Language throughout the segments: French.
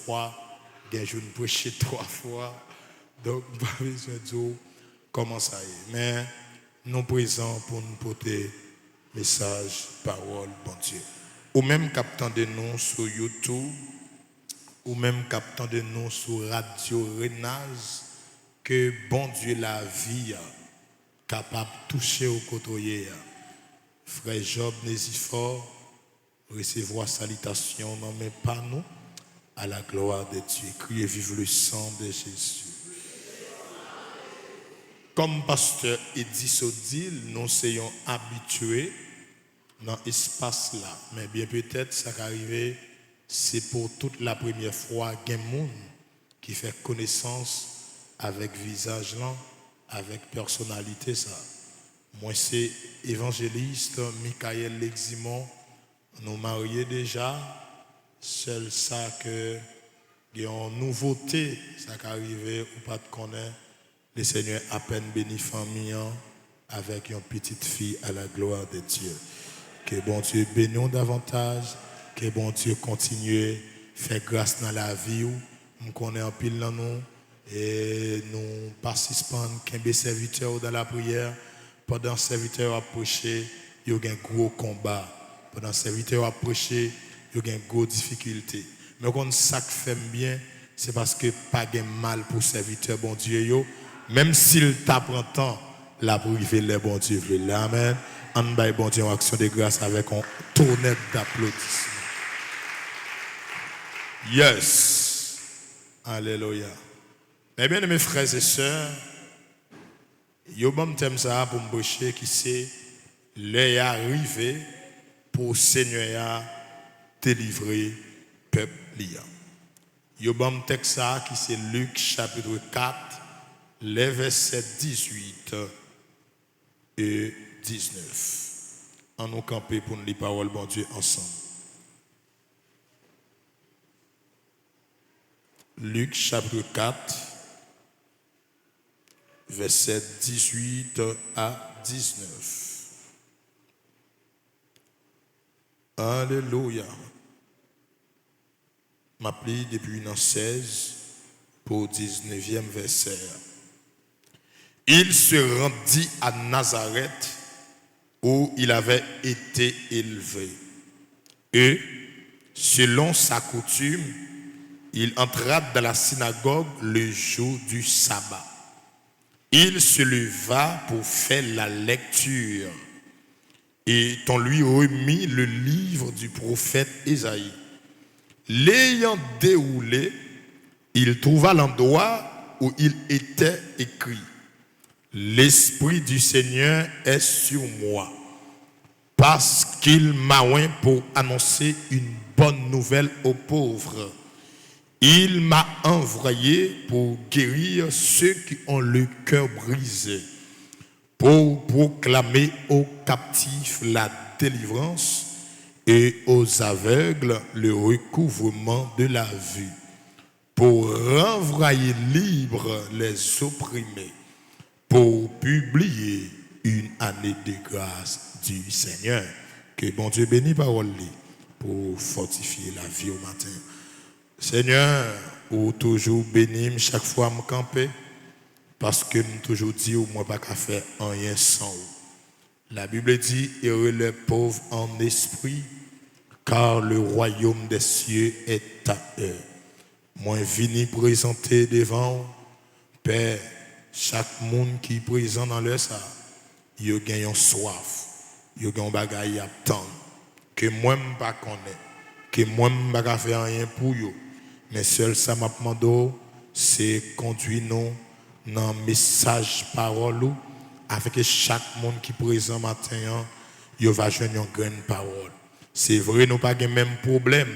fois, je ne prêcher 3 fois. Donc, pas besoin de dire comment ça est. Mais nous présents pour nous porter message, parole, bon Dieu. Ou même captant de nous sur YouTube, ou même captant de nous sur Radio Renaz, que bon Dieu la vie capable de toucher au côté. Frère Job Nézifor, recevoir salutation, non mais pas nous, à la gloire de Dieu. Criez vive le sang de Jésus. Comme pasteur Eddy Sodil, nous soyons habitués dans l'espace là. Mais bien peut-être ça va arriver, c'est pour toute la première fois qu'il y a un monde qui fait connaissance avec visage là, avec personnalité ça. Moi c'est évangéliste Michael Leximon, nous mariés déjà, seul ça que il y a une nouveauté, ça qui arrive ou pas de connaître. Le Seigneur a peine béni famille avec une petite fille à la gloire de Dieu. Que bon Dieu bénisse davantage, que bon Dieu continue faire grâce dans la vie. Nous connaissons en pile dans nous et nous participons qu'un serviteur dans la prière. Pendant que le serviteur a prêché, il y a un gros combat. Pendant que le serviteur a prêché, il y a une grosse difficulté. Mais quand ça fait bien, c'est parce que pas de mal pour le serviteur, bon Dieu. Même s'il t'apprend tant, la privé, le bon Dieu veut. Amen. On va bon Dieu en action de grâce avec un tonnerre d'applaudissements. Yes. Alléluia. Eh bien, mes frères et sœurs, yo bon thème ça pour me boucher qui c'est l'heure arrivé pour Seigneur délivrer peuple liant. Yo bon texte ça qui c'est Luc chapitre 4 les versets 18 et 19. En nous camper pour nous lire parole bon Dieu ensemble. Luc chapitre 4 versets 18 à 19. Alléluia. M'appelle depuis dans 16 pour 19e verset. Il se rendit à Nazareth où il avait été élevé. Et, selon sa coutume, il entra dans la synagogue le jour du sabbat. Il se leva pour faire la lecture. Et on lui remit le livre du prophète Ésaïe. L'ayant déroulé, il trouva l'endroit où il était écrit. L'Esprit du Seigneur est sur moi, parce qu'il m'a oint pour annoncer une bonne nouvelle aux pauvres. Il m'a envoyé pour guérir ceux qui ont le cœur brisé, pour proclamer aux captifs la délivrance et aux aveugles le recouvrement de la vue, pour renvoyer libres les opprimés, pour publier une année de grâce du Seigneur. Que bon Dieu bénisse parole pour fortifier la vie au matin. Seigneur, ou toujours bénis chaque fois me camper, parce que nous toujours dit ou moi pas qu'à faire rien sans vous. La Bible dit heureux les pauvres en esprit, car le royaume des cieux est à eux. Moi vini présenter devant Père chaque monde qui est présent dans leur salle, il a gagné soif, il a gagné bagaille à attendre, que moi je pas connaître, que moi je pas faire rien pour eux, mais seul ça m'a demandé, c'est conduire nous dans le message parole avec chaque monde qui est présent matin, il va joindre une grande parole. C'est vrai, nous pas le même problème,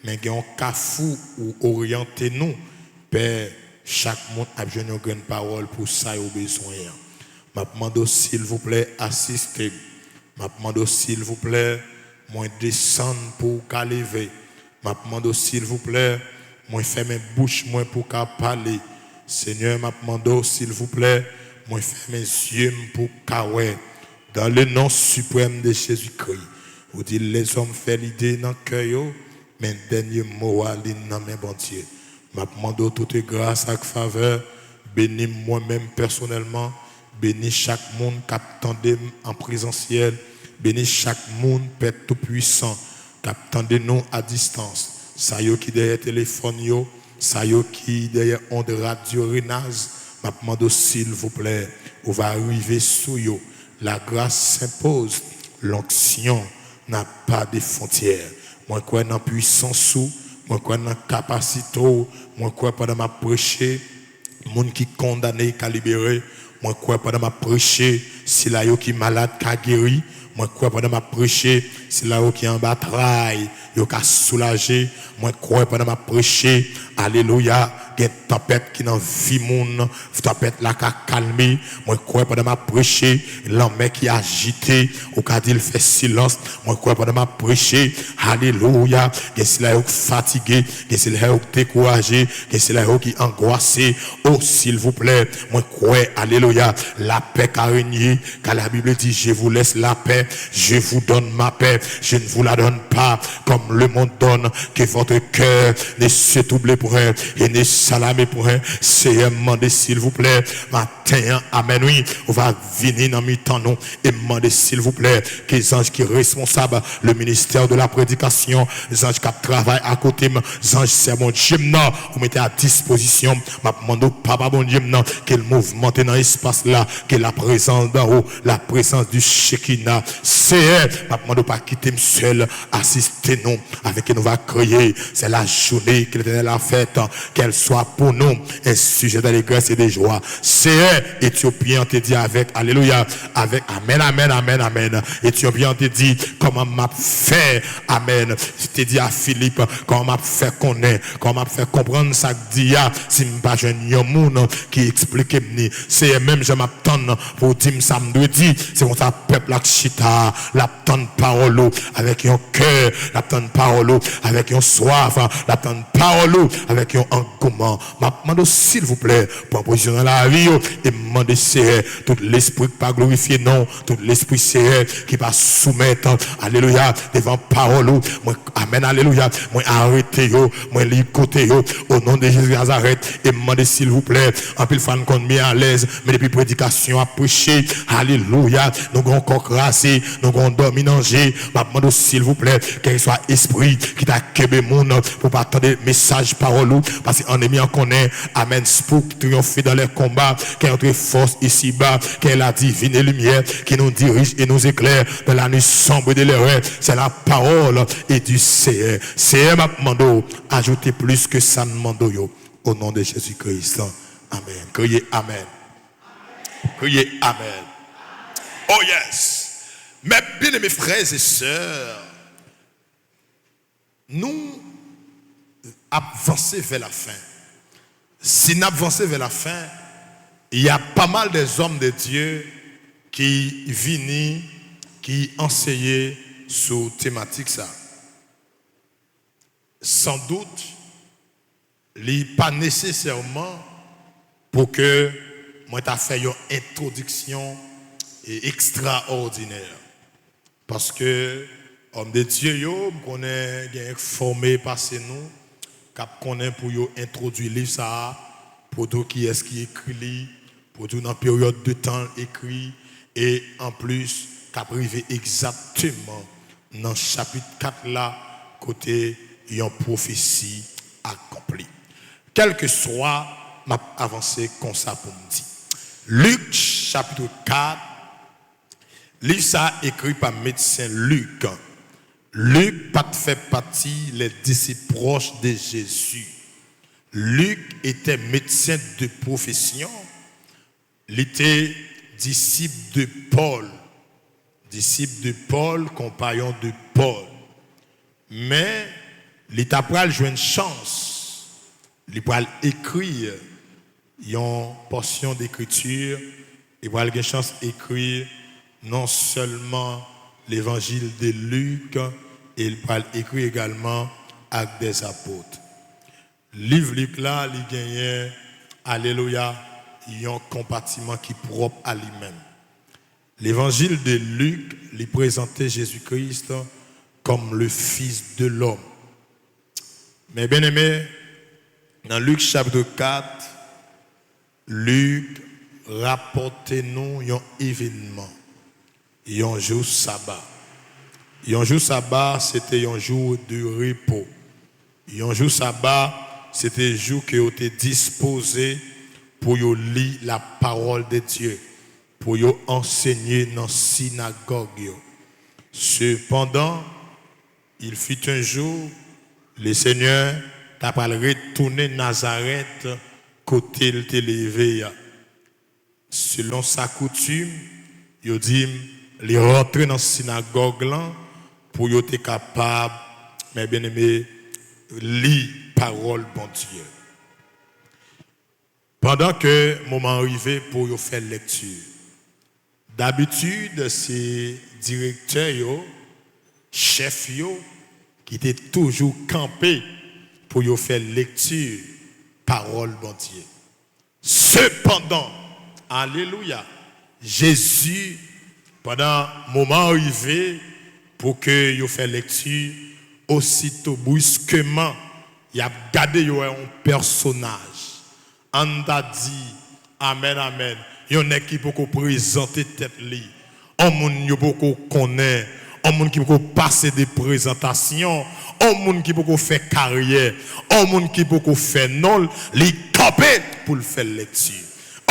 mais il y a un cafou ou orienter nous, Père. Chaque monde a besoin d'une grande parole pour ça au besoin. Je demande s'il vous plaît, assistez. Je demande s'il vous plaît, moi descendre pour qu'à lever. Je demande s'il vous plaît, moi faire mes bouches moi pour qu'à parler. Seigneur, je demande s'il vous plaît, moi faire mes yeux pour qu'à ouais. Dans le nom suprême de Jésus-Christ. Vous dites les hommes font l'idée dans le cœur, mais dernier mot à l'innamé, bon Dieu. M'a demandé toute grâce et faveur, bénis moi-même personnellement, bénis chaque monde qui attendait en présentiel, bénis chaque monde, Père Tout-Puissant, qui attendait nous à distance. Ça y est qui derrière téléphone, ça y est qui derrière onde radio Renaz, m'a demandé s'il vous plaît, on va arriver sous yo. La grâce s'impose, l'onction n'a pas de frontières. Moi, quoi dans puissance sous, moi, quoi dans capacité, moi, quoi pendant ma prêcher, monde qui condamné, qui libéré, moi, quoi pendant ma prêcher, si là, yo qui malade, qui guéri, moi, quoi pendant ma prêcher, si là, yo qui en bataille, yo qui soulagé, moi, quoi pendant ma prêcher, alléluia, il y a une tempête qui dans vie moun, tempête là qui a calmé, moi crois pendant ma prêcher, l'homme qui a agité, au cas il fait silence, moi crois pendant ma prêcher, alléluia, que c'est là fatigué, que c'est là découragé, que c'est là qui angoissé, oh s'il vous plaît, moi crois, alléluia, la paix qui a régné, car la Bible dit je vous laisse la paix, je vous donne ma paix, je ne vous la donne pas comme le monde donne, que votre cœur ne se double pour elle et ne salamé pour un Seigneur, demandez s'il vous plaît, matin, amen, oui, on va venir dans mi-temps nous et demander s'il vous plaît que les anges qui sont responsables, le ministère de la prédication, les anges qui travaillent à côté, les anges c'est mon Dieu, vous mettez à disposition, ma demande au papa bon Dieu, que le mouvement dans l'espace là, que la présence d'en haut, la présence du Shekinah, Seigneur, ma demande pas quitter seul, assister nous, avec qui nous va crier, c'est la journée que l'Éternel a faite, qu'elle soit pour nous un sujet d'allégresse et de joie. C'est Éthiopien te dit avec, alléluia, avec amen, amen, amen, amen. Éthiopien te dit comment m'a fait, amen. Je te dis à Philippe, comment m'a fait connaître, comment m'a fait comprendre ça que dit, si m'pas jeune monde qui explique m'ni, c'est même je m'attends pour dire ça me dit, c'est mon peuple la chita, l'attend parole avec un cœur, l'attend parole avec un soif, l'attend parole avec un engouement. Ma demande s'il vous plaît, pour position dans la vie, et demande Seigneur, tout l'esprit qui pas glorifier non, tout l'esprit Seigneur qui va soumettre, alléluia, devant parole, moi, amen, alléluia, moi arrêtez yo, moi l'écouter yo, au nom de Jésus Nazareth, et demande s'il vous plaît, en pile fan qu'on met à l'aise, mais depuis prédication à prêcher, alléluia, nous avons encore rasé, nous avons dormi danger, ma demande s'il vous plaît, qu'il soit esprit qui t'a kébé moun, pour pas attendre message parole, parce qu'on est mis en connaît, amen, spook, triompher dans les combats, qui est notre force ici-bas, qui est la divine lumière, qui nous dirige et nous éclaire dans la nuit sombre de l'erreur, c'est la parole et du Seigneur. Seigneur m'a demandé, ajoutez plus que ça demande au nom de Jésus-Christ. Amen. Criez Amen. Criez Amen. Oh yes. Mes bien-aimés frères et sœurs, nous avancer vers la fin. Si nous avançons vers la fin, il y a pas mal des hommes de Dieu qui viennent, qui enseignent sur thématique ça. Sans doute, il n'est pas nécessairement pour que moi t'ai fait une introduction extraordinaire. Parce que homme de Dieu, yo, connaît formé par nous, cap connaît pour yo introduire livre ça, pour tout qui est-ce qui écrit, pour tout dans période de temps écrit, et en plus cap arrivé exactement dans chapitre 4 là, côté une prophétie accomplie. Quel que soit m'a avancé comme ça pour me dire. Luc chapitre 4, livre ça écrit par médecin Luc. Luc pas fait partie des disciples proches de Jésus. Luc était médecin de profession. Il était disciple de Paul. Disciple de Paul, compagnon de Paul. Mais il a pris une chance. Il a écrire une portion d'écriture. Il a une chance d'écrire non seulement l'évangile de Luc, et il va écrire également Actes des apôtres. Le livre Luc là, il gagne, alléluia, il y a un compartiment qui est propre à lui-même. L'évangile de Luc, il présentait Jésus-Christ comme le Fils de l'homme. Mais bien aimé, dans Luc chapitre 4, Luc rapporte-nous un événement, un jour sabbat. Un jour sabbat, c'était un jour de repos. Un jour sabbat, c'était un jour qui était disposé pour lire la parole de Dieu, pour enseigner dans la synagogue. Cependant, il fut un jour, le Seigneur t'a pas retourné Nazareth côté il t'est levé. Selon sa coutume, il dit, il rentrer dans la synagogue là pour être capable, mais bien aimé, lire parole bon Dieu. Pendant que le moment arrivé pour faire lecture, d'habitude, c'est directeur, chef, qui était toujours campé pour faire lecture, parole bon Dieu. Cependant, alléluia, Jésus, pendant le moment arrivé pour que vous fassiez lecture, aussitôt brusquement, il a gardé un personnage. On a dit, amen, amen. Il y en a qui peut présenter tête li. On monde qui connaît, on monde qui peut passer des présentations, on monde qui peut faire carrière, on monde qui peut faire non, li camper pour le faire lecture.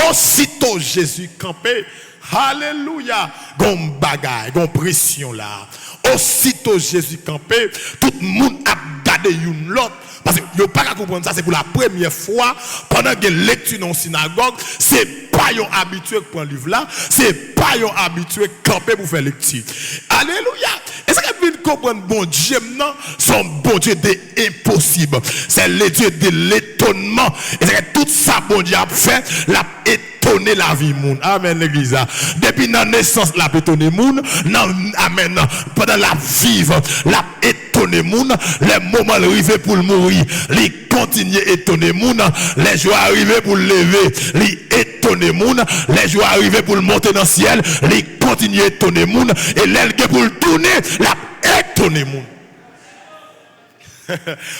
Aussitôt Jésus campé, alléluia, gon bagaille, gon pression là. Aussitôt Jésus campé, tout le monde a gardé une l'autre. Parce que vous ne pouvez pas comprendre ça, c'est pour la première fois, pendant que lecture dans la synagogue, ce n'est pas un habitué qui prend le livre là, ce n'est pas un habitué qui camper pour faire lecture. Alléluia! Est-ce que vous comprenez bon Dieu maintenant? Son bon Dieu de impossible. C'est le Dieu de l'étonnement. Et c'est tout ça bon Dieu a fait, l'a étonné la vie monde. Amen l'église. Depuis la naissance, l'a étonné monde. Amen. Pendant la vive, l'a étonné monde. Les moments arrivés pour le mourir, il continue à étonner monde. Les jours arrivés pour le lever, il étonne monde. Les jours arrivés pour le monter dans le ciel, il continue à étonner monde. Et l'aile pour le tourner, l'a étonné monde.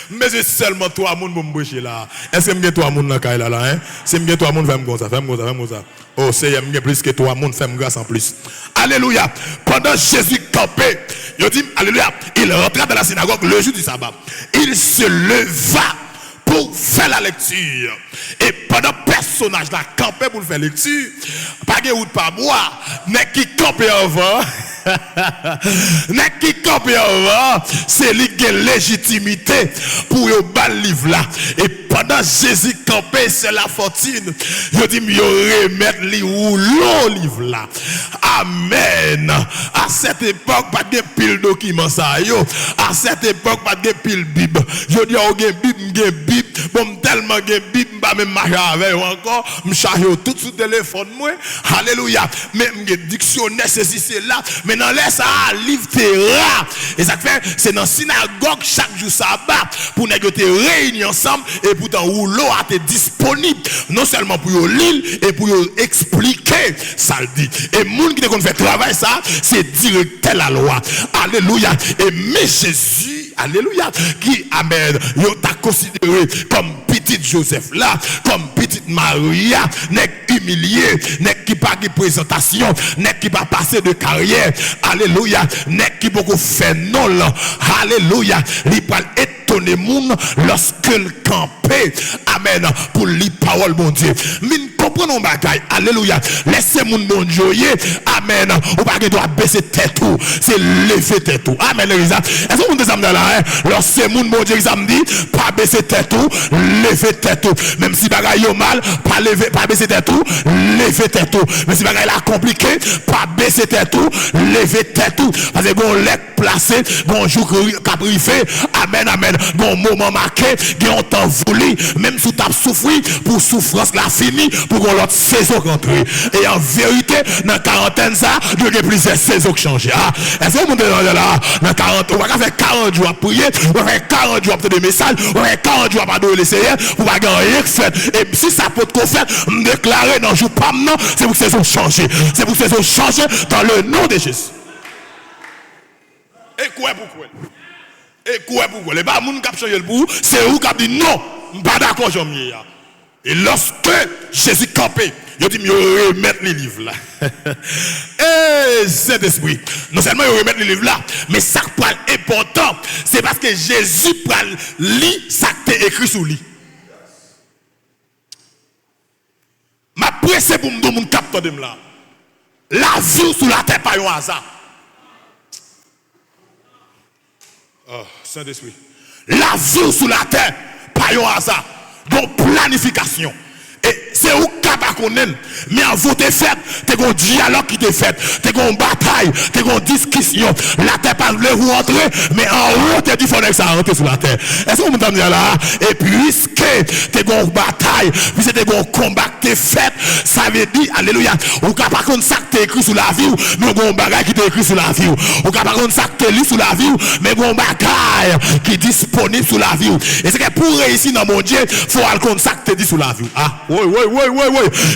Mais c'est seulement toi monde pour me boucher là. Est-ce que bien toi monde là là hein? C'est bien toi monde fais comme ça, fais comme ça. Oh, c'est bien plus que toi monde fais grâce en plus. Alléluia. Pendant Jésus campait, il dit alléluia, il rentra dans la synagogue le jour du sabbat. Il se leva pour faire la lecture. Et pendant personnage là campait pour faire lecture, pas de route pas boire, mais qui campait avant n'est qui campé avant, c'est lui qui a légitimité pour le bal livre là. Et pendant Jésus campé, c'est la fortune. Je dis, il remettre li ou l'eau livre là. Amen. À cette époque, pas de pile document ça yo. À cette époque, pas de pile Bible. Je dis, on gen Bible, bon tellement gen Bible, pas même marcher avec encore, me charge tout sur téléphone moi. Alléluia. Même dictionnaire c'est là. Maintenant, laisse ça, livre terra. Et ça fait, c'est dans la synagogue chaque jour sabbat pour nous réunir ensemble et pour où l'eau a été disponible. Non seulement pour lire et pour expliquer ça le dit. Et les gens qui fait travail ça, c'est directeur la loi. Alléluia. Et mais Jésus, alléluia, qui amen, il t'a considéré comme petit Joseph là, comme petite Maria, n'est humilié, n'est qui pas de présentation, n'est qui pas passer de carrière. Alléluia, n'est qui beaucoup fait non. Alléluia, il parle étonner moun lorsque le campé, amen, pour les paroles bon Dieu. Mine comprenons bagaille, alléluia. Laissez moun bon Dieu, amen. Ou pas que doit baisser tête tout, c'est lever tête tout. Amen. Est-ce que vous avez là, hein? Lorsque moun bon Dieu exam dit, pas baisser tête tout, lever tête tout. Même si bagaille yo mal, pas lever, pas baisser tête tout, lever tête tout. Mais si bagaille là compliqué, pas baisser tête tout, lever tête tout. Parce que bon lèk placé, bon jour caprifié, amen, amen. Bon moment marqué, bon temps voulu, même si tu as souffert, pour souffrance la fini, pour qu'on l'autre saison rentre. Et en vérité, dans la quarantaine, ça, il y a plusieurs saisons qui changent. Est-ce que vous êtes là, dans 40, on va faire 40 jours à prier, on va faire 40 jours à faire des messages, on va faire 40 jours à adorer le Seigneur, pour pas gagner rien fait. Et si ça peut être fait, me déclarer dans le jour pas maintenant, c'est pour que saison changer. C'est pour que saison changer dans le nom de Jésus. Et quoi pourquoi? Et quoi pour vous? Les pas moun qui changer le pour, c'est vous qui dit non, pas d'accord j'en mieux. Et lorsque Jésus campé, il dit mieux remettre les livres là. Et Saint-Esprit, non seulement il remettre les livres là, mais ça qui est important, c'est parce que Jésus lit ça qui est écrit sous lui. Ma presse pour me donner mon capteur de là. La vie sous la terre pas un hasard. Oh, Saint-Esprit. La vie sous la terre pas un hasard. Donc planification. Et c'est où capable connaître. Mais en vous t'es fait, t'es un dialogue qui t'est fait, t'es une bataille, t'es une discussion. La terre pas voulu vous rentrer, mais en haut t'es dit faut que ça rentre sur la terre. Est-ce que vous m'entendez là? Et puisque t'es une bataille, puisque t'es un combat qui t'est fait, ça veut dire alléluia. Ou capable contre ça qui t'est écrit sur la vie, mais un bagage qui t'est écrit sur la vie. Ou capable contre ça qui t'est lu sur la vie, mais un bagage qui est disponible sur la vie. Et c'est que pour réussir dans mon Dieu, faut aller contre ça qui t'est dit sur la vie. Ah. Oui.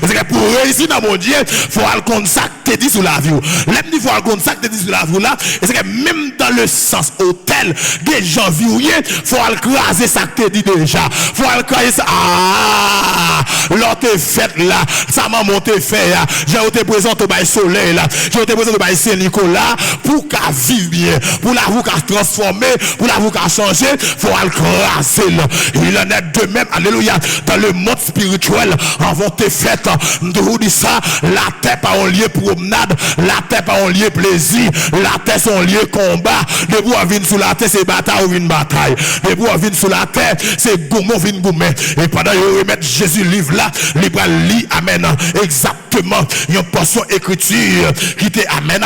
C'est que pour réussir dans mon Dieu, il faut aller contre ça que tu dis sur la vie. L'aime il faut aller contre ça que tu dis sur la vie là. Et c'est que même dans le sens hôtel, des gens vivent, il faut aller craser ça que tu dis déjà. Il faut aller craser ça. Ah, l'autre fait là, ça m'a monté fait là. J'ai été présent au bail soleil là. J'ai été présent au bail Saint-Nicolas pour qu'à vivre bien, pour la vous qu'à transformer, pour la vous qu'à changer, il faut aller craser là. Il en est de même, alléluia, dans le monde spirituel. Avant tes fêtes, de vous dire ça, la terre pas un lieu promenade, la terre pas un lieu plaisir, la terre c'est un lieu combat. De vous à venir sur la terre, c'est bataille ou une bataille. De vous à venir sur la terre, c'est goumon ou une goumé. Et pendant que remettre Jésus livre là, il va lire, amen, exactement, une portion écriture qui t'est amen,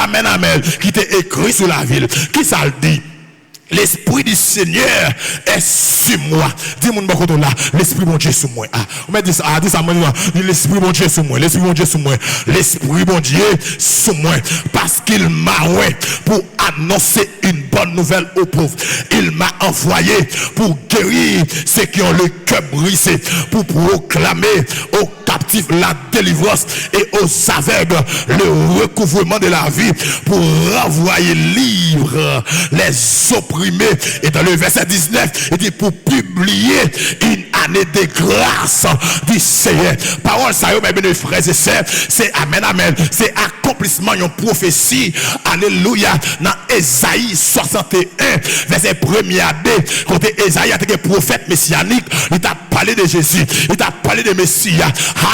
qui t'est écrit sur la ville. Qui ça le dit? L'esprit du Seigneur est sur moi. Dis-moi là, l'esprit mon Dieu sur moi. Ah, on m'a dit ça, l'esprit mon Dieu sur moi, l'esprit mon Dieu sur moi, l'esprit mon Dieu sur moi. Parce qu'il m'a ouais pour annoncer une bonne nouvelle aux pauvres. Il m'a envoyé pour guérir ceux qui ont le cœur brisé, pour proclamer aux captifs la délivrance et aux aveugles le recouvrement de la vie, pour renvoyer libre les opprimés. Et dans le verset 19, il dit pour publier une année de grâce du Seigneur. Parole ça, mes bien frères et sœurs, c'est amen, c'est accomplissement d'une prophétie, alléluia, dans Ésaïe 61, verset 1er à 2, côté Ésaïe était prophète messianique, il t'a parlé de Jésus, il t'a parlé de Messie,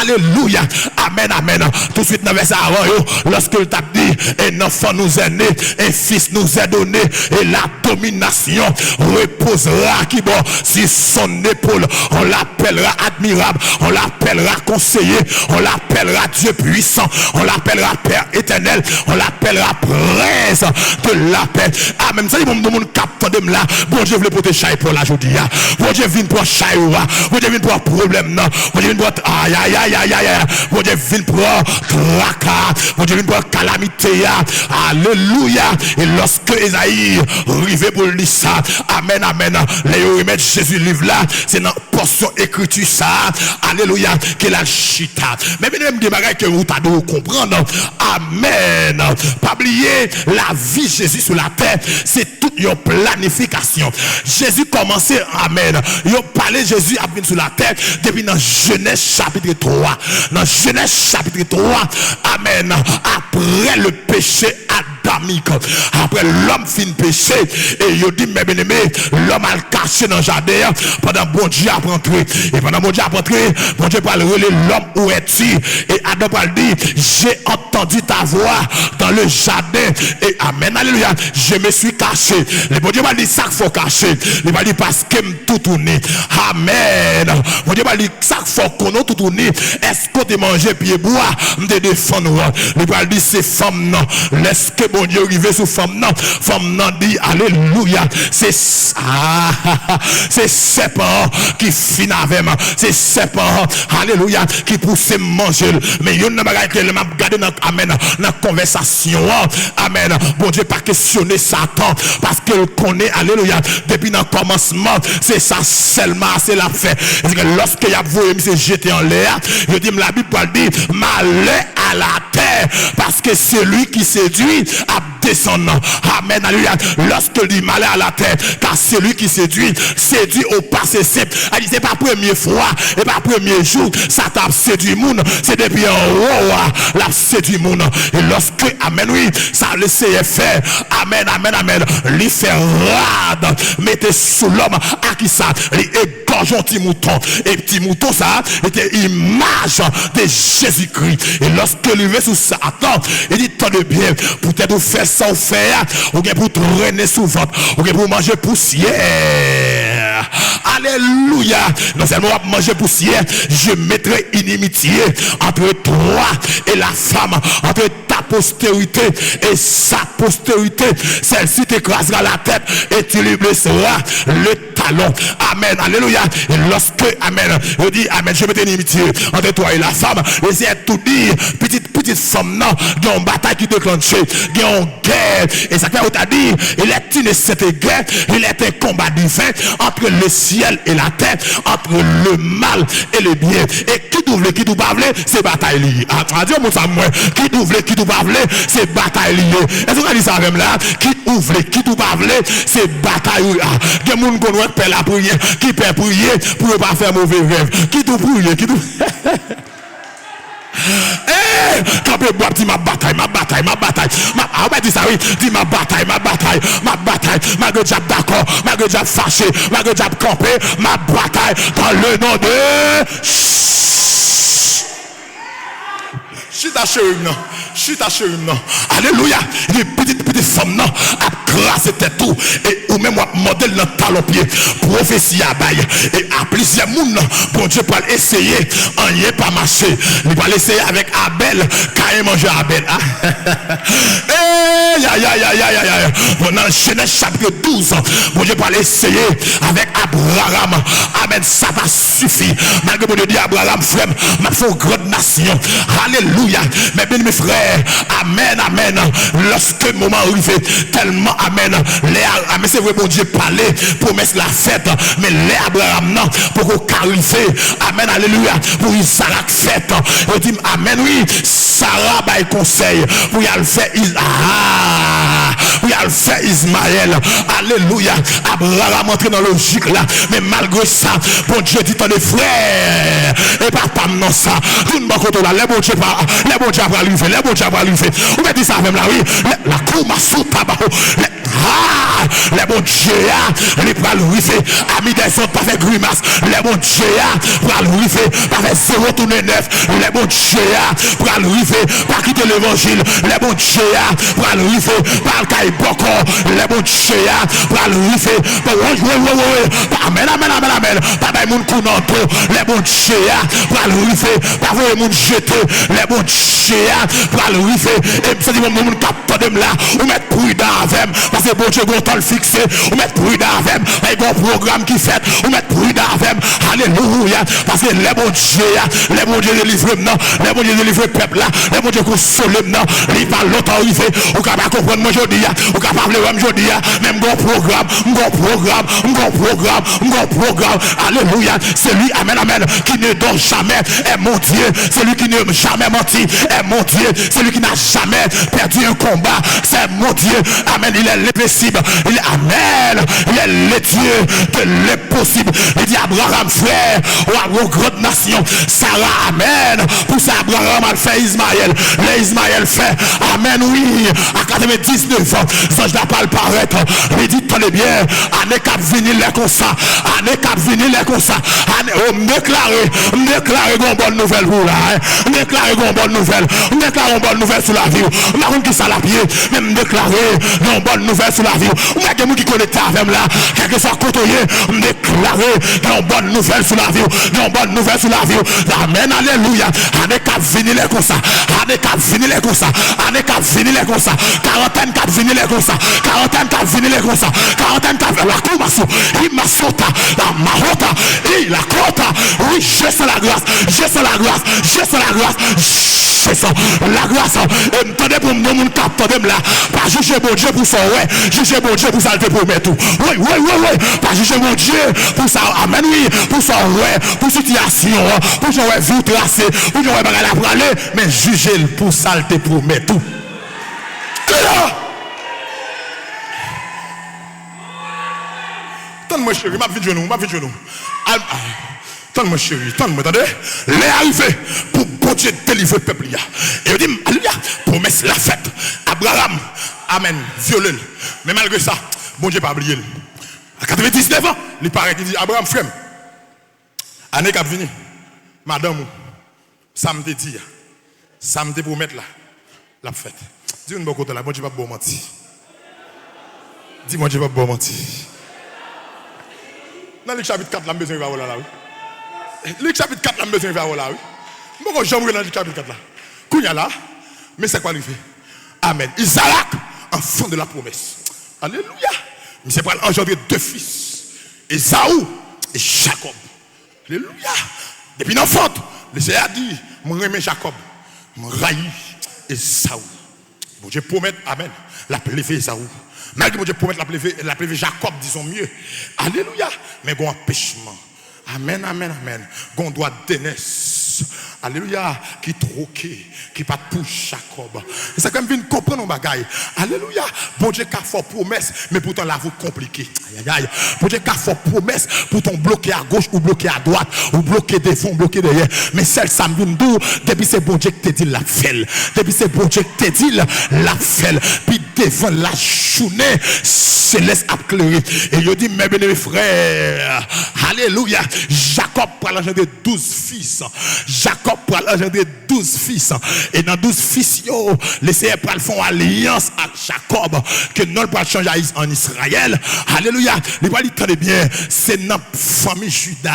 alléluia, amen, tout de suite dans le verset avant, lorsque il t'a dit, un enfant nous est né, un fils nous est donné, et la domination reposera qui bon sur son épaule. On l'appellera admirable, on l'appellera conseiller, on l'appellera Dieu puissant, on l'appellera Père éternel, on l'appellera Prince de la paix. Ah, même ça, il vont me demander capteur de là. Bon Dieu voulait porter chaille pour la journée. Bon Dieu vient pour chaille, bon Dieu vient pour problème, non. Bon Dieu vient pour aïe. Bon Dieu vient pour tracas, bon Dieu vient pour calamité. Alléluia. Et lorsque Esaïe arrivait pour lire ça, amen, les remettre Jésus livre là, c'est dans portion écriture ça, alléluia, que la chita. Mais même des bagages que vous t'avez comprendre, amen. Pas oublier la vie Jésus sur la terre, c'est toute une planification. Jésus commençait, amen. Il parlait Jésus a venu sur la terre depuis dans Genèse chapitre 3. Dans Genèse chapitre 3, amen. Après le péché adamique, après l'homme fin péché, et il dit, mes bien-aimés, l'homme a caché dans le jardin pendant bon Dieu a rentré. Et pendant bon Dieu a rentré, bon Dieu parle de l'homme où es-tu? Et Adam parle dit, j'ai entendu ta voix dans le jardin. Et amen, alléluia, je me suis caché. Le bon Dieu m'a dit, ça qu'il faut cacher. Il m'a dit, parce que tout tourné. Amen. Bon Dieu m'a dit, ça qu'il faut qu'on tout tourné. Est-ce que tu manges pied bois? Me défendre. Il m'a dit, c'est femme non. Laisse que bon Dieu arrive sur femme non. Femme non dit, alléluia. C'est ça. C'est serpent qui finit avec moi. C'est serpent, alléluia, qui pousse manger. Mais il y a une bagaille que m'a gardé dans la conversation. Amen. Bon Dieu pas questionner Satan parce qu'il connaît, alléluia, depuis le commencement, c'est ça seulement, c'est la fait. Que lorsque il a voulu me jeter en l'air, je dis, la Bible dit, malheur à la terre, parce que celui qui séduit a descendre. Amen, alléluia. Lorsque il dit malheur à la terre, car celui qui séduit au passé simple. Elle dit, c'est pas première fois, et pas premier jour, ça t'a séduit monde, c'est depuis en haut, la séduit monde. Et lorsque, amen, oui, ça l'essayait faire, amen, amen, amen, lui fait rade, mettez sous l'homme, à qui ça, lui égorge un petit mouton, et petit mouton, ça, était image de Jésus-Christ. Et lorsque lui veut sous ça, attends, il dit, tenez bien, pour te faire ça, ou faire, ou bien pour traîner sous ventre, ou bien pour manger poussière. Alléluia. Non seulement manger poussière, je mettrai inimitié entre toi et la femme, entre ta postérité et sa postérité. Celle-ci t'écrasera la tête et tu lui blesseras le talon. Amen. Alléluia. Et lorsque, amen, je dis, amen, je mettrai inimitié entre toi et la femme. Essayez de tout dire, petite femme, non, il y a une bataille qui déclenche, il y a une guerre. Et ça fait, on t'a dit, il est une cette guerre, il est un combat divin entre le ciel et la terre, entre le mal et le bien. Et qui t'ouvre, qui t'ouvre pas, c'est bataille liée. Dieu, mon ça, moi, qui t'ouvre, qui t'ouvre pas, c'est bataille liée. Est-ce qu'on a dit ça même là? Qui ouvre, qui t'ouvre pas, c'est bataille liée. Il y a des gens qui perd la prière, qui perd prier pour ne pas faire mauvais rêve. Qui t'ouvre prier, qui t'ouvre. Eh, quand je bois, dis ma bataille. On va dire ça, oui, dis ma bataille. Ma gueule diable d'accord, ma gueule diable fâché, ma gueule diable campé, ma bataille dans le nom de. Chut à chérie, non. Alléluia. Il y a une petite femme, non, à grâce et tout. Et ou même modèle dans talon pied. Prophétie à bail. Et à plusieurs monde, bon Dieu pour essayer. On n'y est pas marché. Il va l'essayer avec Abel. Quand il mange Abel. Dans Genèse chapitre 12, bon Dieu pour l'essayer avec Abraham. Amen. Ça va suffire. Malgré que Dieu dit Abraham, frère, ma foi grande nation. Alléluia. Mais bien mes frères, amen, amen. Lorsque le moment arrive, tellement amen. Amen, c'est vrai, bon Dieu parlait, promesse la fête. Mais les Abraham, non, pour qu'on qualifie, amen, alléluia, pour Isaac fête. On dit, amen, oui, Sarah, bah, conseil, pour y aller faire Ismaël. Alléluia. Abraham entré dans la logique là. Mais malgré ça, bon Dieu dit, ton frère, et papa, non, ça, tout le monde là, les bon Dieu va arriver, les bon Dieu va arriver. On va dire ça même là, oui, la cour m'a sous tabac. Les bon Dieu, les bras arriver, amis des autres, pas fait grimace. Les bon Dieu, bras arriver, pas fait 0 tourner 9. Les bon Dieu, bras arriver, pas quitter l'évangile. Les bon Dieu, bras arriver, pas le caille boko. Les bon Dieu, bras arriver, amen, pas de moun kounanto. Les bon Dieu, bras arriver, pas de moun jeter. Les bon Dieu, bras arriver, et ça dit mon capte de là, ou mettre prudent avec, parce que bon Dieu, bon temps le fixé, ou mettre prudent avec, et bon programme qui fait, ou mettre prudent avec, alléluia, parce que les bon Dieu délivre maintenant, les bon Dieu délivre le peuple là, les bon Dieu console maintenant, il va longtemps arriver, ou capable comprendre moi aujourd'hui, ou capable de aujourd'hui, même bon programme, alléluia, c'est lui, amen, qui ne dort jamais, est mon Dieu, c'est lui qui ne jamais menti, est mon Dieu, c'est lui qui n'a jamais perdu un combat, c'est mon Dieu, amen, il est l'impossible, il est amen, il est le Dieu de l'impossible. Il dit Abraham frère, ou grande nation, Sarah, amen, pour ça Abraham a fait Ismaël, l'Ismaël fait, amen, oui, à 99 ans, ça je n'a pas le paraître, il dit tenez bien, année 4 venir les comme ça, me déclarer une bonne nouvelle pour là, déclarer une bonne nouvelle sur la vie, on qui ça la pied, même déclarer une bonne nouvelle sur la vie, on a des gens qui connectent avec là, quel que soit côté, déclarer une bonne nouvelle sur la vie, amen, alléluia, année 4 venir les comme ça, quarantaine 4 venir les comme ça, la coumasso, il m'a sauté, la mahota, et la cota, oui, je sens la grâce, c'est ça, la grâce, et m'tendez pour mon capteur de là, pas juger mon Dieu pour ça, ouais, juger mon Dieu pour ça, te promet tout, oui, pas juger mon Dieu pour ça, amen, oui, pour ça, ouais, pour situation, pour ça, ouais, vie tracée, pour ça, ouais, bagarre à aller, mais juger pour ça, te promet tout. Tends-moi chérie, m'a vite genou. Tends-moi chérie, tends-moi, attendez. Les arrivés pour bon Dieu délivrer le peuple. Et il dit, alléluia, promesse la fête. Abraham, amen, violé. Mais malgré ça, bon Dieu pas oublié. À 99 ans, il paraît qu'il dit, Abraham, frère, année qui a venu, madame, ça me dit, ça me promet là, la fête. Dis-nous bon côté là, bon Dieu pas bon mentir. Dis-moi Dieu pas bon mentir. Dans le chapitre 4, la besoin de voir là, oui. Le chapitre 4, la besoin de voir là, oui. Moi, j'aimerais dans le chapitre 4 là. Kounya là, mais c'est quoi le fait? Amen. Isaac, enfant de la promesse. Alléluia. Mais c'est pour engendrer deux fils, Esaü et Jacob. Alléluia. Depuis l'enfant, le Seigneur a dit, mon aimé Jacob, mon raï Esaü. Bon Dieu promet, amen, la plève Esaü. Malgré que Dieu promet la plève Jacob, disons mieux. Alléluia. Mais bon empêchement. Amen, amen, amen. Gon doit d'aînesse. Alléluia. Qui troqué, qui pas pour Jacob. C'est comme vient comprendre nos bagailles. Alléluia. Bon Dieu qui a fait promesse, mais pourtant la route compliquée. Aïe, aïe, aïe. Bon Dieu qui a fait promesse, pourtant bloqué à gauche ou bloqué à droite, ou bloqué devant, ou bloqué derrière. Mais celle ça me dit, depuis c'est bon Dieu qui te dit la fait. Depuis c'est bon Dieu qui te dit la fait. Puis devant la journée, céleste a clairé. Et il dit, mes bien frères, alléluia. Jacob pour l'engendrer 12 fils. Jacob pour l'engendrer 12 fils. Et dans 12 fils, les Seigneur pour faire alliance avec Jacob, que non pour changer en Israël. Alléluia. Les voix très bien. C'est dans la famille Juda.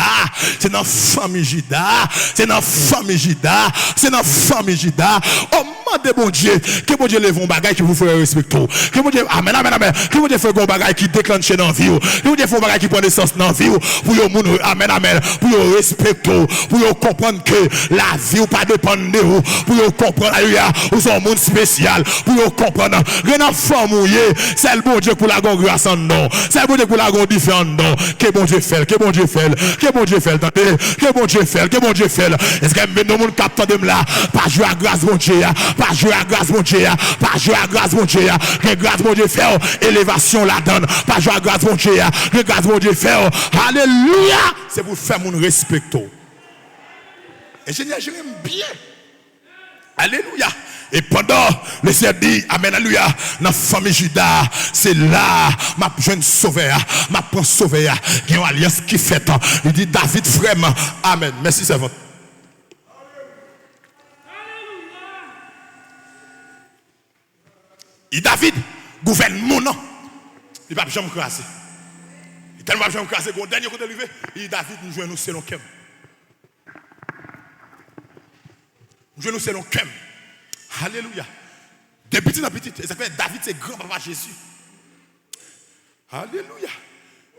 C'est dans la famille Juda. C'est dans la famille Juda. C'est dans la famille Juda. Oh, demandez bon Dieu, que bon Dieu lève un bagage qui vous fait respecter. Que bon Dieu, amen, amen, amen. Que bon Dieu fait un bagage qui déclenche dans la vie. Que bon Dieu fait un bagage qui prend naissance dans la vie. Pour vous, amen, amen. Pour vous respecter. Pour vous comprendre que la vie ou pas dépend de vous. Pour vous comprendre, alléluia, vous êtes un monde spécial. Pour vous comprendre, rien à faire mouiller. C'est le bon Dieu pour la grâce en nom. C'est le bon Dieu pour la différence non. Que bon Dieu fait, que bon Dieu fait, que bon Dieu fait, que bon Dieu fait, que bon Dieu fait. Est-ce que nous monde capte de là, pas jouer à grâce mon Dieu, pas jouer à grâce mon Dieu, pas jouer à grâce mon Dieu, que grâce mon Dieu fait, élévation la donne, pas jouer à grâce mon Dieu, que grâce mon Dieu fait, alléluia, c'est pour faire mon respect. Et Seigneur, je l'aime bien. Alléluia. Et pendant, le Seigneur dit, amen, alléluia, dans la famille Juda, c'est là, ma jeune sauveur, ma prend sauveur, qui a une alliance qui fait. Il dit, David, frère, amen. Merci, servant. Et David gouverne mon nom. Il ne va jamais crasser. Il ne va jamais crasser. Quand dernier côté levé, il dit, David, nous jouons selon Kem. Nous jouons selon Kem. Alléluia. De petit en petit. Et ça fait David, c'est grand papa Jésus. Alléluia.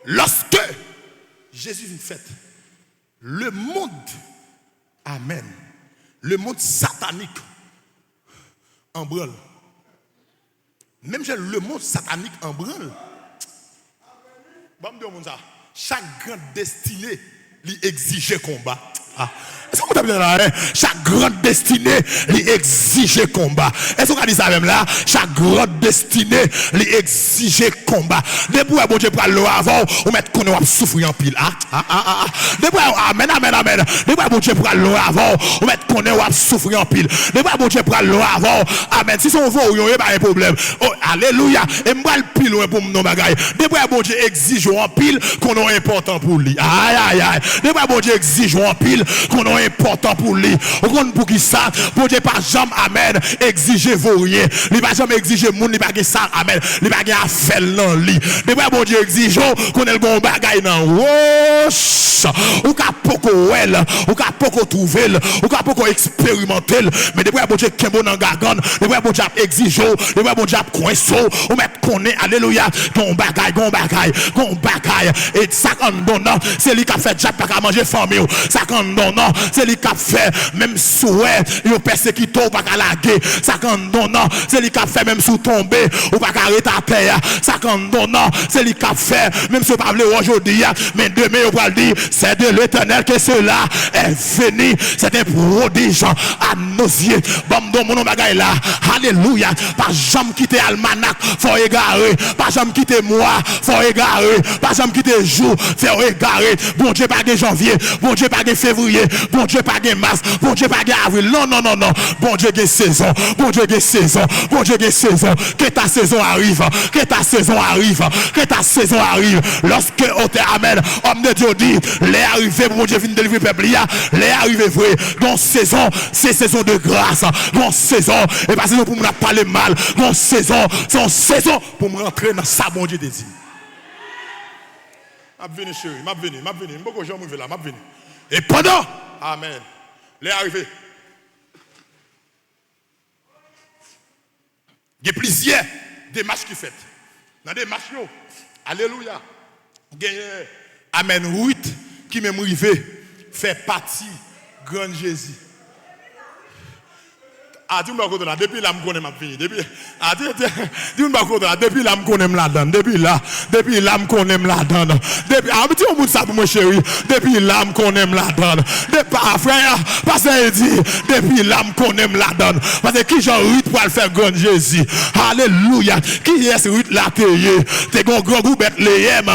Lorsque Jésus vient fête, le monde, amen, le monde satanique en branle. Même le monde satanique en branle. Chaque grande destinée lui exige combat. Est-ce qu'on t'a bien là? Chaque grande destinée lui exige combat. Est-ce qu'on a dit ça même là? Chaque grande destinée lui exige combat. Depuis bon Dieu prend l'eau avant, on met qu'on va souffrir en pile. Depuis amen, amen, amen. Depuis bon Dieu prend l'eau avant, on met qu'on va souffrir en pile. Depuis bon Dieu prend l'eau avant, amen. Si son voix, il n'y a pas de problème. Oh, alléluia. Et moi le pile pour nos bagailles. Depuis bon Dieu exige en pile qu'on est important pour lui. Aïe, aïe, aïe. Depuis bon Dieu exige en pile qu'on est important pour lui. Pour qui ça? Pour Dieu pas jamais, amen, exiger vos rien. Il va jamais exiger moun, il va pas ça, amen. Il va pas faire dans lui. De vrai bon Dieu exige qu'on ait le bon bagay dans wosh. Ou ka poko wel, ou ka poko trouver, ou ka poko expérimenter. Mais de vrai bon Dieu kembo dans gagan, de vrai bon Dieu exige, de vrai bon Dieu coinso, ou mettre connaît alléluia, gon bagay, gon bagay. Et ça quand donne, c'est lui qui a fait Jack pas manger famille. Ça quand non, non, c'est lui qui a fait, même souhait, il a persécuté ou pas qu'à laguer. Ça quand non, non, c'est lui qui a fait, même sous tomber ou pas qu'à arrêter à terre. Ça quand non, non, c'est lui qui a fait, même si vous parlez aujourd'hui, mais demain, on va le dire, c'est de l'Éternel que cela est venu. C'est un prodige à nos yeux. Bon, mon bagaille là, alléluia. Pas jamais quitter Almanac, faut égarer. Pas jamais quitter moi, faut égarer. Pas jamais quitter jour, faut égarer. Bon Dieu, pas de janvier, bon Dieu, pas de février, bon Dieu, pas de mars, bon Dieu, pas de avril. Non, non, non, non. Bon Dieu, de saison, bon Dieu, de saison, bon Dieu, de saison. Que ta saison arrive, que ta saison arrive, que ta saison arrive. Lorsque on te amène, homme de Dieu dit, les arrivées, bon Dieu, vient de délivrer le peuple, les arrivées vraies. Donc, saison, c'est saison de grâce. Donc, saison, et pas saison pour me parler mal. Donc, saison, c'est une saison pour me rentrer dans sa bon Dieu désir. Je vais venir, chérie, je vais venir. Beaucoup de gens là, je vais venir. Et pendant, amen, les arrivées. Il y a plusieurs démarches qui faites. Dans des marches, alléluia. Amen, Ruth qui m'est arrivé fait partie grand Jésus. Ah, dis-moi là, depuis là, je connais ma fille. Depuis là, je connais la donne. Depuis là, je connais la donne. Depuis, dis au bout de ça pour moi, chérie. Depuis là, je connais la donne. Depuis, frère, parce qu'il dit, depuis là, je connais la donne. Parce que qui j'en Ruth pour le faire grand Jésus. Alléluia. Qui est-ce Ruth là, t'es un grand goût Bethléem.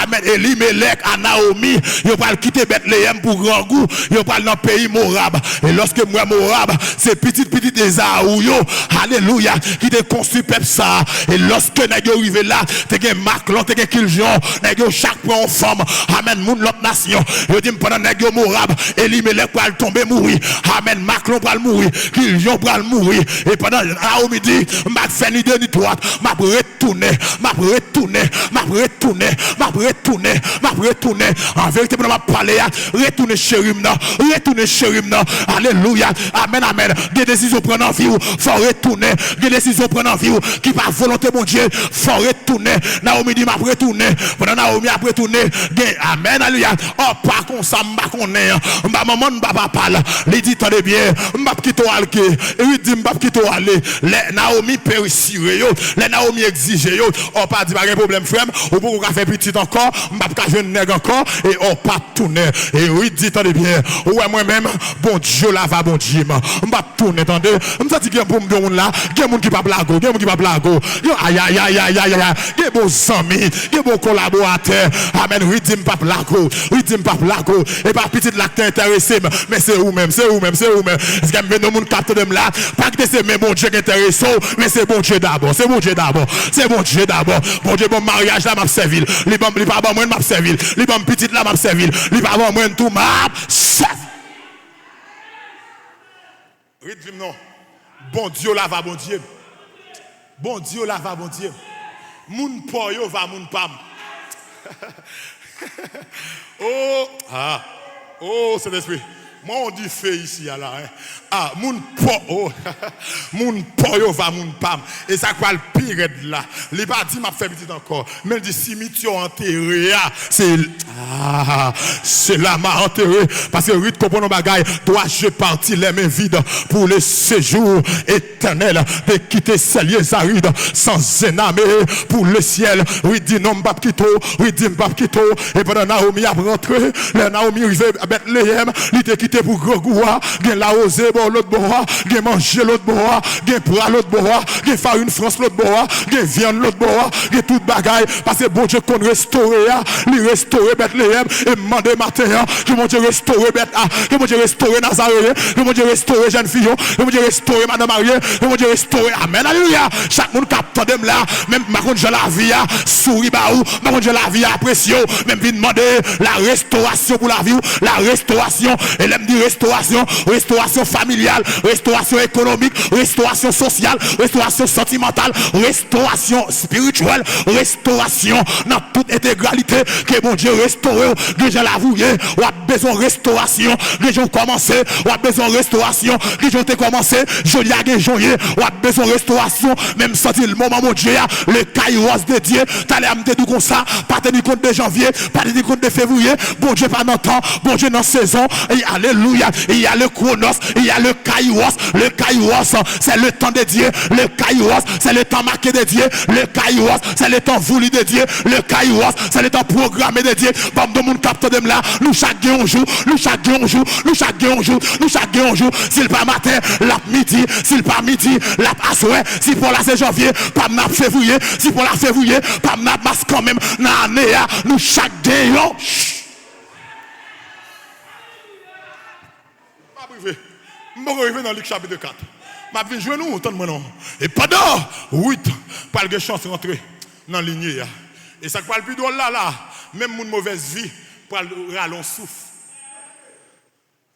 Amen. Elimelech, à Naomi, il va quitter Bethléem pour grand goût. Il va dans le pays Morab. Et lorsque moi, Morab, c'est petit Esaouyo, alléluia, qui te construit peuple ça. Et lorsque nous arrivé là, tu as un marque, tu as un kiljon, nous chaque point en forme, amen, moun l'autre nation. Je dis pendant que nous Morab, Elimelech pour tomber mourir, amen, Maclon pour mourir, kiljon pour mourir. Et pendant au midi, m'a fait ni deux ni trois, m'a retourné. En vérité, pour m'a parler, retourner chérimna, alléluia, amen, amen. Des décisions prendre en vie, faut retourner. Des décisions prendre en vie, qui par volonté, mon Dieu, faut retourner. Naomi dit, m'a retourner. Pendant Naomi a retourné, amen, alléluia. Oh, pas comme ça, m'a connaît. M'a maman, m'a papa parle. Il dit, attendez bien, m'a quitté aller. Et il dit, m'a quitté aller. Les Naomi périssir, les Naomi exige, oh, pas dit, pas de problème, frère. Ou pour qu'on fait petit encore, m'a pas jeune nègre encore, et oh, pas tourner. Et il dit, attendez bien, ouais, moi-même, bon Dieu, là va, bon Dieu, m'a tourner, attendez. M'a dit, qu'il y a un bon là, il y a un monde qui va blago, il y a un monde qui va blago. Aïe, il y a bon amis, il y a bon collaborateur. Amen, oui, dis pas blago, et pas petit là qui intéressé, mais c'est où-même. Est-ce qu'il y a un monde capte de là, pas que c'est même bon Dieu qui intéresse, mais c'est bon Dieu d'abord, Bon Dieu, bon mariage là, m'a servi. Les pas bon moi m'a servi. Les bon petite là m'a servi. Les pas bon moi tout m'a servi. Rythme non. Bon Dieu là va bon Dieu. Bon Dieu là va bon Dieu. Moun po yo va moun pam. Oh, c'est l'esprit. Moi on dit fait ici là. Ah, moun po yo va moun pam. Et ça quoi le pire là. Les pas dit m'a fait petit encore. Mais dit cimetière enterré c'est là m'a enterré parce que Ruth comprend nos bagailles dois-je partir les mains vides pour le séjour éternel de quitter ces lieux arides sans énamé pour le ciel. Oui dit non m'pa quito, et pendant Naomi a rentré, le Naomi arrivé à Bethléem, il était quitté pour Grogoua, gen la osé bon l'autre bois, gen manger l'autre bois, gen bras l'autre bois, gen farine France l'autre bois, gen viande l'autre bois, gen tout bagaille parce que bon Dieu qu'on restaurer, lui restaurer Bethléem et demander matin que mon Dieu restaurer que mon Dieu restaurer Nazareth, que mon Dieu restaurer jeune fille, que mon Dieu restaurer madame Marie, que mon Dieu restaurer amen alléluia. Chaque monde capte dem là, même ma contre la vie souris ba ou, ma contre la vie apprécier, même puis demander la restauration pour la vie, la restauration et l'aime me dit restauration, restauration familiale, restauration économique, restauration sociale, restauration sentimentale, restauration spirituelle, restauration dans toute intégralité. Que mon Dieu restaure. Les gens l'avouent, ou a besoin de restauration. Les gens commencé, ou a besoin de restauration. Les gens ont commencé, je l'ai gagné, ou a besoin de restauration. Même senti le moment, mon Dieu, le kairos de Dieu, t'as l'air de tout comme ça, pas tenir compte de janvier, pas tenir compte de février, bon Dieu pas dans le temps, bon Dieu dans la saison, et alléluia, il y a le chronos, il y a le kairos, c'est le temps de Dieu, le kairos, c'est le temps marqué de Dieu, le kairos, c'est le temps voulu de Dieu, le kairos, c'est le temps programmé de Dieu, comme tout le monde capte de là, nous chaque jour, nous chaque jour, nous chaque jour, nous chaque jour, s'il pas matin, la midi, s'il pas midi, la soir, si pour la c'est janvier, pas ma février, si pour la février, pas ma masse quand même, dans l'année, nous chaque jour. Je vais arriver dans Luc chapitre 4. Je vais jouer nous, autant de moi non. Et pendant 8, pas de chance de rentrer dans la lignée. Et ça parle plus drôle là, même une mauvaise vie, pour le rallon souffle.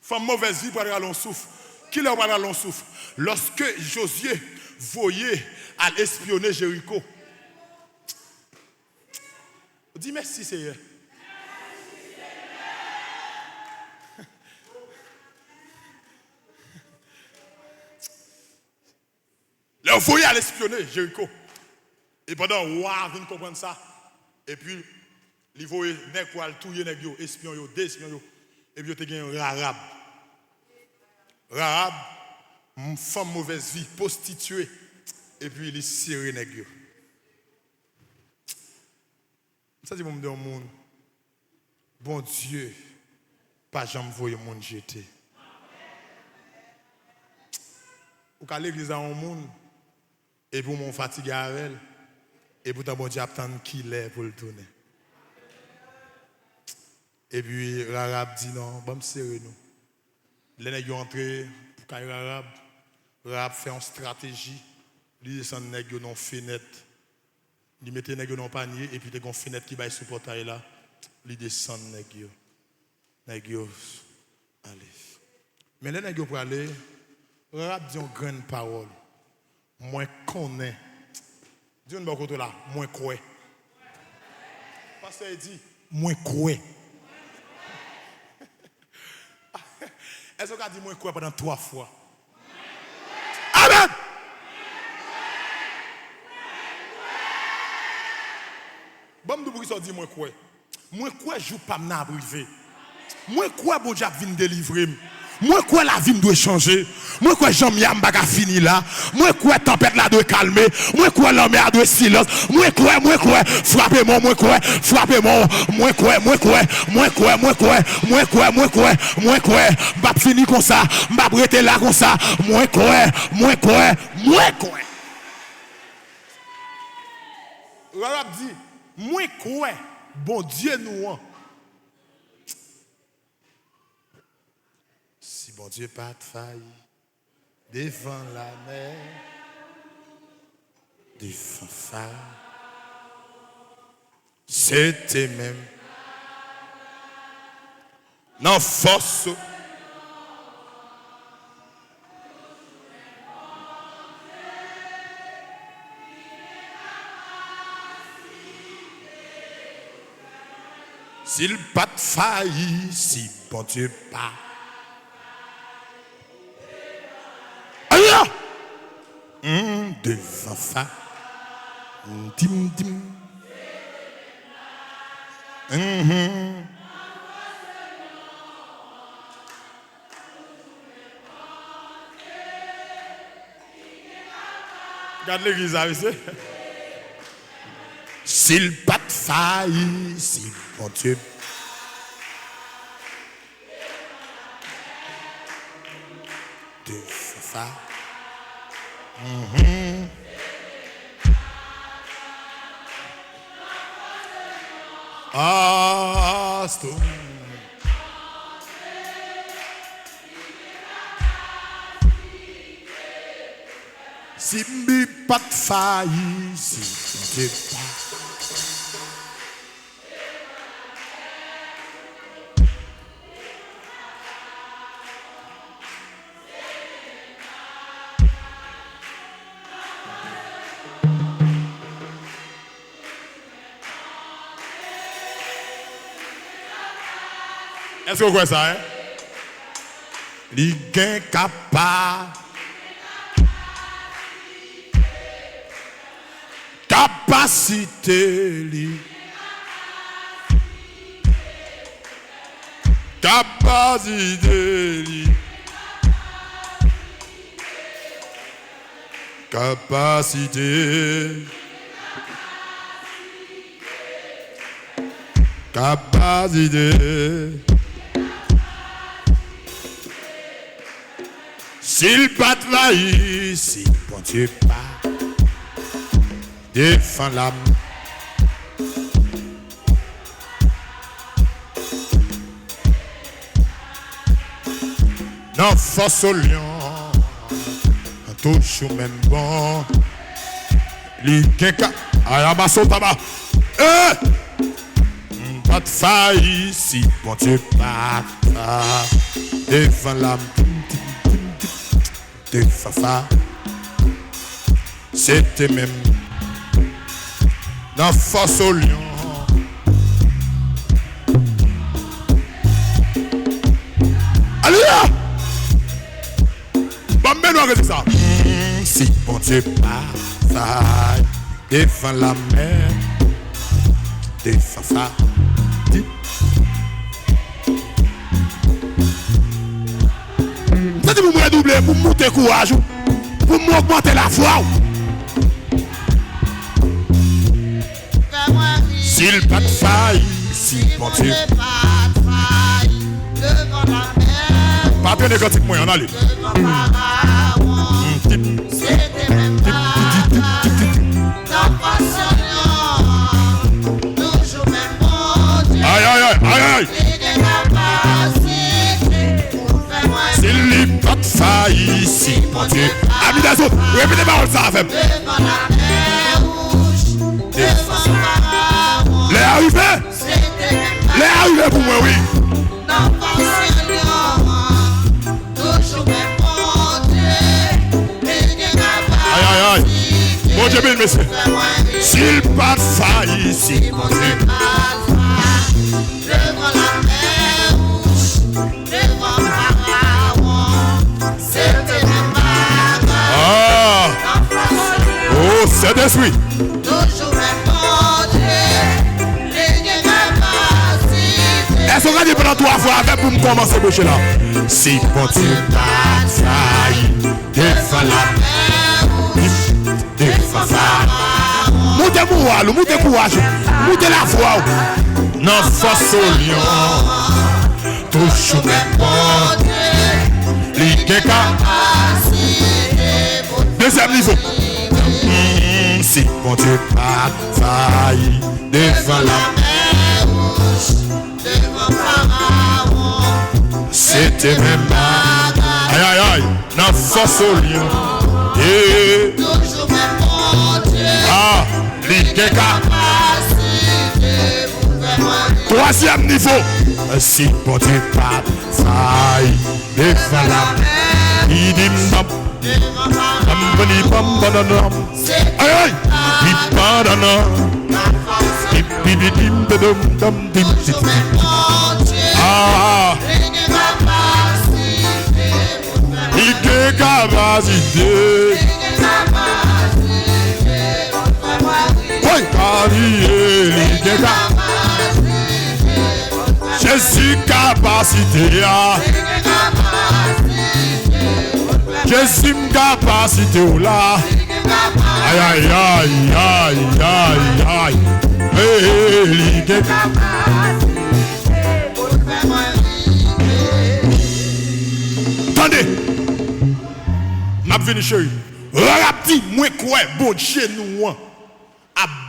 Femme mauvaise vie, pour le rallon souffle. Qui leur parle rallon souffle? Lorsque Josué voyait à espionner Jéricho. Dis merci, Seigneur. Là, vous voyez à l'espionner, Jéricho. Et pendant, waouh, vous comprendre ça. Et puis, il voyait, touyer, espion, espion. Et puis, il y a un Rahab. Rahab, une femme mauvaise vie, prostituée. Et puis, il est serré, nègre. Ça, c'est mon monde. Bon Dieu, pas jamais voyer mon jeter. Ou qu'à l'église, un monde. Et pour mon fatigué à elle, et pour bon Dieu attendre qu'il est pour le tourner. Et puis Rahab dit non, bon serrer nous. Les nègres entré pour qu'il Rahab. Rahab fait une stratégie, lui descend nègres dans fenêtre. Il mettait nègres dans panier et puis il y a une fenêtre qui va sur le portail là, lui descend nègres. Nègres allez. Mais les nègres pour aller, Rahab dit une grande parole. Moi connais. Dis un bon côté là, moi crois. Pasteur dit, moi crois. Est-ce qu'on a dit moi crois pendant 3 fois? Amen. Bon, nous pouvons dire moi crois. Moi crois, je ne pas m'abriver. Moi crois, bon Dieu vient délivrer. Moi, quoi la vie doit changer. Moi, quoi Jean-Miam baga fini là. Moi, quoi tempête là doit calmer. Moi, quoi l'homme doit silence. Moi, quoi, frappez-moi, moi, quoi, frappez-moi. Moi, quoi. M'a fini comme ça. M'a breté là comme ça. Moi, quoi. Rahab dit, moi, quoi, bon Dieu nous. Bon Dieu, pas de faille devant la mer, devant phare. C'était même non force. S'il pas de faille, si bon Dieu pas. Devant ça, dim. Regarde l'église ici. S'il pas de faille, si bon Dieu. Devant ça. Ah, stop. Si m'bi pas de faille, si t'es pas. Est-ce que vous croyez ça? Li gen capacité li. Capacité li. Capacité. Capacité. S'il pas là ici, bon Dieu pas défend l'âme. Non, force au lion, toujours même bon. Li kenka, ayabaso taba. Pas de faille ici, bon Dieu pas défend l'âme. De Fafa, c'était même dans force au lion. Alléluia! Bon, mais nous c'est ça. Si bon Dieu pas faille, défend la mer, de Fafa. Pour me redoubler, pour monter courage, pour m'augmenter la foi. S'il pas de faille, si bon Dieu pas de faille, devant la mer, pas de négatif moyen, allez. devant Pharaon, c'était même pas dans passion, toujours même bon Dieu. Aïe, aïe, aïe, aïe, aïe. S'il pas de faille, si bon Dieu. Amis des autres, répétez pas ça avec. Devant la mer rouge, devant Pharaon, Les arrivés, c'était même pas les arrivés pour moi, oui. dans passion, toujours même bon Dieu. Aïe, aïe, aïe. Bon Dieu, bien, monsieur. S'il pas de faille, si bon Dieu. Devant la mer rouge, devant Pharaon, c'était même pas Ah, dans passion. oh, c'est d'esprit. Toujours même bon Dieu, les capacités. Est-ce qu'on a dit pendant 3 fois avec pour me commencer à boucher là? Si bon Dieu pas de faille, défend la mer, défend Pharaon. Montez courage, montez courage, montez la foi. Non, force au lion, toujours même bon Dieu, les Capacité pour deuxième niveau. Si bon Dieu pas de faille, défend la mer rouge, devant Pharaon, c'était même pas. Aïe aïe aïe, non, force au lion. Et toujours même bon Dieu. ah, les Capacité pour faire troisième niveau. Si bon Dieu pas de faille, défend la il dit m'bam, bam bam bam. Aïe aïe, il pardonne. Il dit dim dum dum dim dim. Ah, il est capacité. Oui, Jésus capacité. Jésus capacité là. Aïe aïe aïe aïe aïe aïe. Attendez. M'a venu chérie. Rapti moi quoi bon Dieu nous a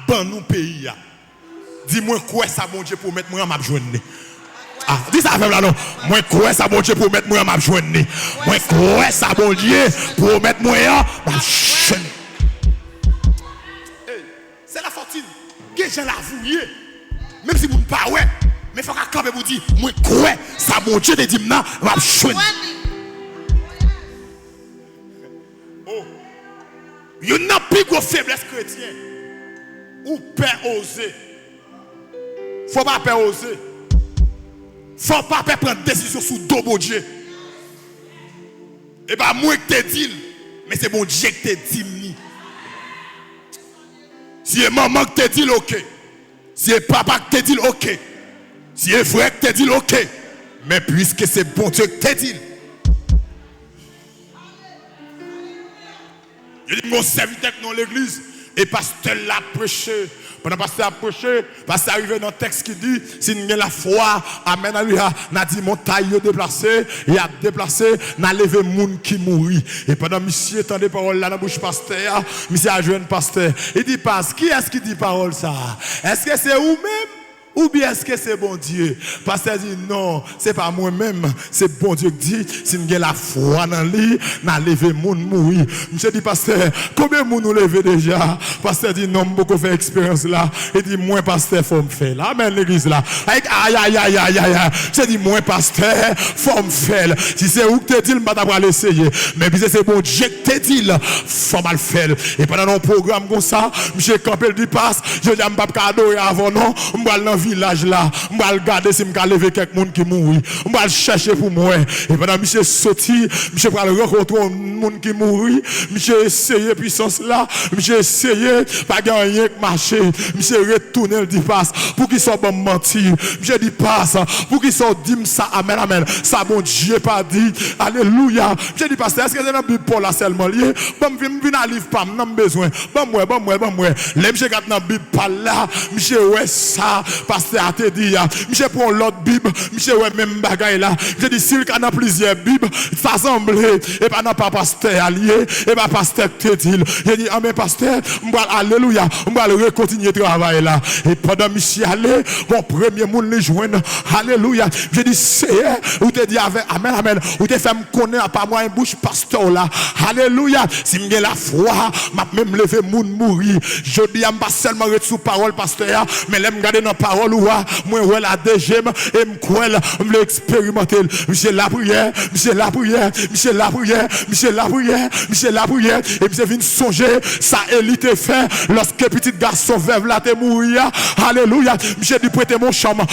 ban nous pays. Dis-moi quoi ça bon Dieu pour mettre moi en m'a joindre. Ah, dis ça avec là non. Moi quoi ça bon Dieu pour mettre moi en m'a joindre. Moi quoi ça bon Dieu pour mettre moi en m'a joindre. C'est la fortune. Que j'ai la vouiller. Même si vous ne pas ouais, mais faut qu'à camper vous dire moi quoi ça bon Dieu te dit non m'a joindre. Oh. You n'a plus de faiblesse chrétienne. Ou père oser. Faut pas père oser. Faut pas prendre décision sous dos bon Dieu. Et pas moi que te dit, mais c'est bon Dieu que te dit. Si c'est maman que te dit, ok. Si c'est papa que te dit, ok. Si c'est frère que te dit, ok. Mais puisque c'est bon Dieu que te dit. Je dis, mon serviteur dans l'église, et pasteur l'a prêché. Pendant que pasteur a prêché, pasteur arrivé dans le texte qui dit, si nous avons la foi, amen, alléluia, n'a dit montagne déplacée, il a déplacé, n'a levé monde qui mourit. Et pendant que monsieur entend des paroles là dans la bouche pasteur, monsieur a joué un pasteur. Il dit, passe, qui est-ce qui dit parole ça? Est-ce que c'est vous-même? Ou bien est-ce que c'est bon Dieu? Pasteur dit non, c'est pas moi-même, c'est bon Dieu qui dit, si nous avons la foi dans lui, nous avons levé moun mourir. Monsieur dit, pasteur, combien de moun nous levé déjà? Pasteur dit non, beaucoup fait expérience là. Il dit, moi pasteur, faut me faire là. Amen, l'église là. Aïe, aïe, aïe, aïe, aïe. J'ai dit, moi pasteur, faut me faire. Si c'est où que tu dis, je vais l'essayer. Mais puis c'est bon Dieu que tu dis, faut mal faire. Et pendant nos programmes comme ça, monsieur Campbell dit, passe, je dis, je ne vais pas adorer avant non, je vais dans village là, je vais regarder si je vais lever quelqu'un qui mourit. Je vais chercher pour moi. Et pendant que monsieur sorti, monsieur va rencontrer un monde qui mourit. Monsieur essayé puissance là, monsieur essayé, pas gagner que marcher. Monsieur retourne le dit passe pour qu'il soit bon mentir. Monsieur dit passe pour qu'il soit dit ça, amen, amen. Ça bon Dieu pas dit, alléluia. Monsieur dit passe, est-ce que c'est dans la Bible pour là seulement lié? Bon, viens à livre pas, n'a besoin. Bon, moi. Les monsieur quand dans la Bible pas là, monsieur ouais ça. Pasteur a te dit, monsieur prend l'autre Bible, monsieur ouais même bagaille là. Je dis, s'il y a plusieurs Bibles, ça semble, et pas non pas pasteur allié, et pas pasteur te dit. Je dis, ah mais pasteur, alléluia, on va le continuer travail là. Et pendant monsieur allé, bon premier monde les joindre, alléluia. Je dis, Seigneur, ou te dit avec, amen, amen, ou te fait me connaître pas moi une bouche pasteur là, alléluia. Si j'ai la foi, m'a même levé moun mourir. Je dis, je ne pas seulement sous parole pasteur, mais je me garder dans parole. Moi, la deuxième, et je l'ai expérimenté. Monsieur la prière, et monsieur vient songer, ça élite fait, lorsque petit garçon veuve là te mourir. Alléluia. Monsieur dit, prêtez mon chambre,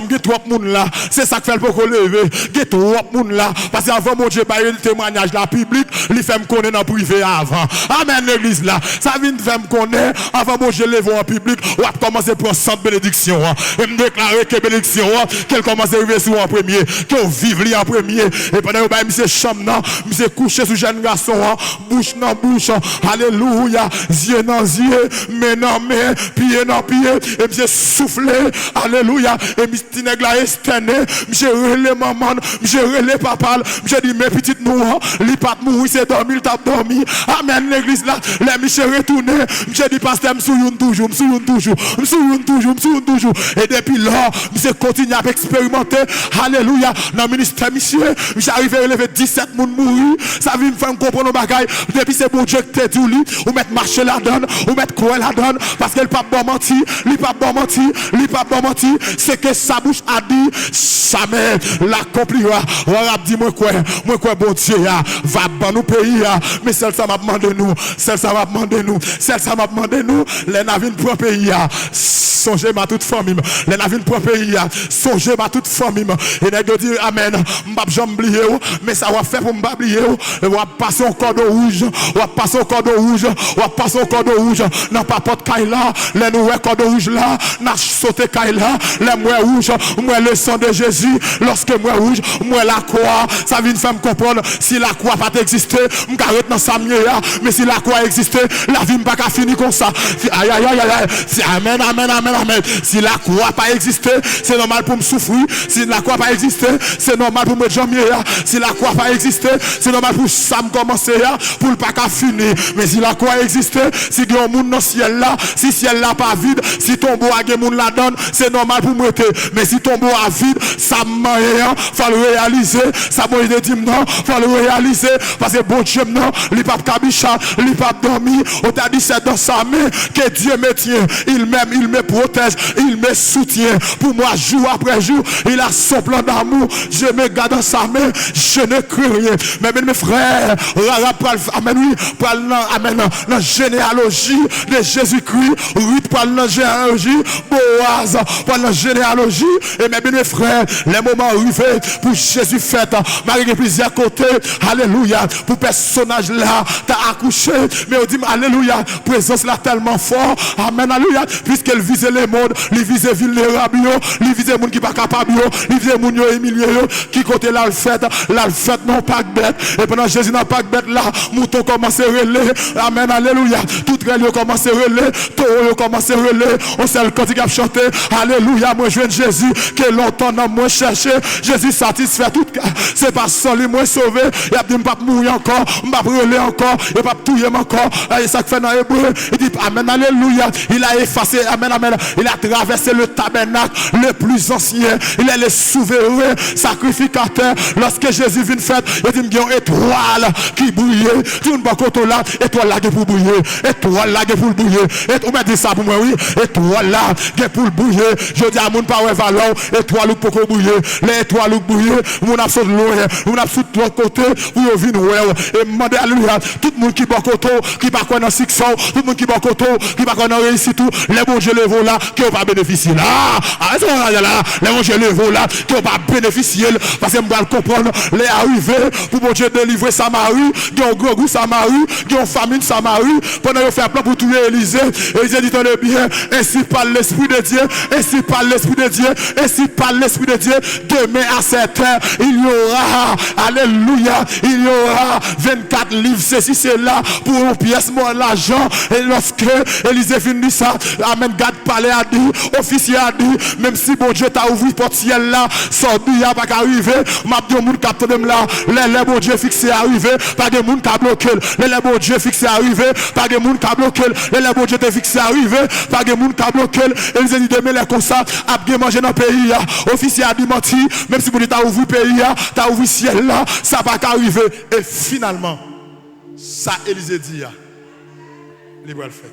get trop moun là. C'est ça que fait pour lever, get trop moun là. Parce qu'avant mon Dieu, le témoignage là public, il fait me connaître dans privé avant. Amen, l'église là. Ça vient de faire me connaître, avant mon Dieu, lever en public, ou a commencé à prendre 100 bénédictions. Et me déclarer que bénédiction, qu'elle commence à arriver sur en premier, qu'elle vive en premier. Et pendant que monsieur chambre, monsieur couché sous jeune garçon, bouche dans bouche, alléluia, yeux dans yeux, main dans main, pied dans pied, et monsieur soufflé, alléluia, et monsieur nègre externé, monsieur relé maman, monsieur relé papa, monsieur dit mes petites noirs, li pas mourir, c'est dormi, il t'a dormi. Amen, l'église là, les monsieur retourné, monsieur dit pasteur, m'souyoun toujours. Et depuis là, monsieur continue à expérimenter. Alléluia. Dans le ministère, monsieur, j'arrive à relever 17 personnes mourir. Ça vient me faire comprendre nos bagailles. Depuis c'est bon Dieu que t'es dit, ou mettre marcher la donne, ou mettre quoi la donne. Parce qu'elle pas bon mentir, il pas bon mentir. C'est que sa bouche a dit, ça l'accomplira. On a dit, moi quoi, bon Dieu, va dans nos pays, mais celle ça m'a demandé nous, les navires pour pays, songez ma toute famille, les navires pour pays, songez ma toute famille, et les dire amen, m'bap jamblier, mais ça va faire pour m'bablier, on va passer au cordon rouge, n'a pas porte caille là, les nouveaux cordon rouge là, n'a sauté caille là, les moi rouge, moi le sang de Jésus, lorsque moi rouge, moi la croix, ça vient faire me comprendre, si la croix pas exister, m'arrête dans sa mieux, mais si la croix existait, la vie pas qu'à finir comme ça. Aïe, amen. Si la croix pas exister, c'est normal pour me souffrir. Si la croix pas exister, c'est normal pour me jambier. Si la croix pas exister, c'est normal pour ça me commencer pour le pas qu'à finir. Mais si la croix existait, si il y a un monde dans le ciel là, si le ciel là pas vide, si ton beau a monde la donne, c'est normal pour me mettre. Mais si ton beau a vide, ça me faut le réaliser. Ça m'a dit non, faut le réaliser parce que bon Dieu non, il pas cabicha, il pas dormi. On t'a dit c'est dans sa main que Dieu me tient. Il m'aime, il me protège, il Il me soutient pour moi jour après jour. Il a son plan d'amour. Je me garde dans sa main. Je ne crains rien. Mais mes frères, amen, oui, amen, la généalogie de Jésus-Christ. Ruth parle dans la généalogie. Boaz parle dans la généalogie. Et mes frères, les moments arrivés pour Jésus fait. Marie de plusieurs côtés. Alléluia. Pour personnage là, t'as accouché. Mais on dit, alléluia, présence là tellement fort. Amen, alléluia. Puisqu'elle visait les mondes, elle visait vulnérables, elle visait les gens qui ne sont pas capables, elle visait les gens humiliés, qui côté là le fait non pas bête. Et pendant Jésus n'a pas bête là, mouton commence à relayer. Amen, alléluia. Tout relais commence à relayer, taureau commence à relayer. On sait le cantique à chanter. Alléluia, moi je viens de Jésus, que longtemps dans moi cherché. Jésus satisfait tout. C'est pas seul, il m'a sauvé. Il a dit, je ne vais pas mourir encore, je ne vais pas brûler encore, je ne vais pas tuer encore. Et ça fait dans l'hébreu. Il dit, amen, alléluia. Il a effacé, amen, amen. Il a traversé le tabernacle le plus ancien. Il est le souverain sacrificateur. Lorsque Jésus vient faire, il dit, il y a une étoile qui brille. Tout le monde là, étoile là pour briller. Étoile là pour briller. Et on m'a dit ça pour moi, oui. Étoile là pour briller. Je dis à mon pas valeur. Étoile pour briller. Les étoiles pour briller. Mon absolu loin. Mon absolu de l'autre côté. Vous venez voir. Et demandez alléluia. Tout le monde qui va côté, qui va dans succès. Tout le monde qui va côté, qui va dans réussite. Les bons dieux les là, qui n'ont pas bénéficié là. Arrêtez là. Les bons dieux les là, qui n'ont pas bénéficié. Parce que je dois comprendre. Les arrivés pour bon Dieu délivrer Samarie. Qui ont gros goût Samarie. Qui ont famine Samarie. Pendant qu'ils font un plan pour tuer Élisée. Élisée dit tenez bien. Ainsi parle l'Esprit de Dieu. Ainsi parle l'Esprit de Dieu. Ainsi parle l'Esprit de Dieu. Demain à 7 heures, il y aura, alléluia, il y aura 24 livres, ceci, c'est là, pour une pièce, moi, l'argent. Et lorsque Élisée finit ça, amen, garde palais a dit, officier a dit, même si bon Dieu t'a ouvert porte ciel là, sorti, il n'y a pas qu'à arriver, m'a dit au monde capte de là, les bon Dieu fixé à arriver, pas de monde qui a bloqué, les bon Dieu fixé à arriver, pas de monde qui a bloqué, les bon Dieu te fixé à arriver, pas de monde qui a bloqué, Élisée dit demain les comme ça, a bien mangé dans le pays, officier a dit menti, même si bon Dieu t'a ouvert le pays, t'a ouvert le ciel là, ça va pas arriver. Et finalement, ça Élisée dit, les bras le fait.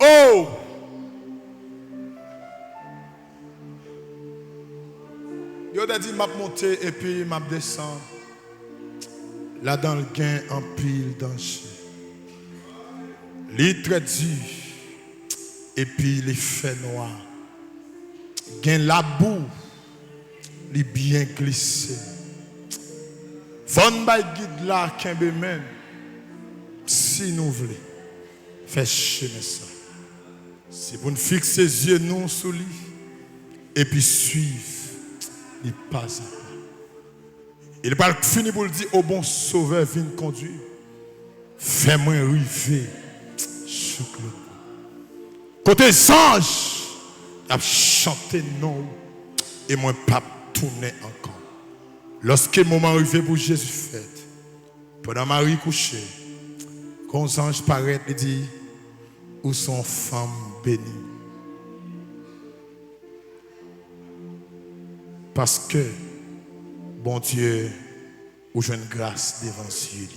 Oh! Yo t'a dit m'a monter et puis m'a descendre. Là dans le gain en pile danger. Les très dur et puis les faits noirs. Gain la boue, les bien glissé. Von by guide là kembe men. Si nous voulons faire chemin ça. Si vous ne fixez les yeux non sur lui et puis suivre les pas à pas. Il va finir pour le dire au bon sauveur viens conduire. Fais-moi arriver. Côté ange, il a chanté non et moi pas tourner encore. Lorsque le moment arrivé pour Jésus fait, pendant Marie couchée, quand les anges paraissent et dit où sont femmes bénies. Parce que bon Dieu, ou j'ai une grâce devant Dieu.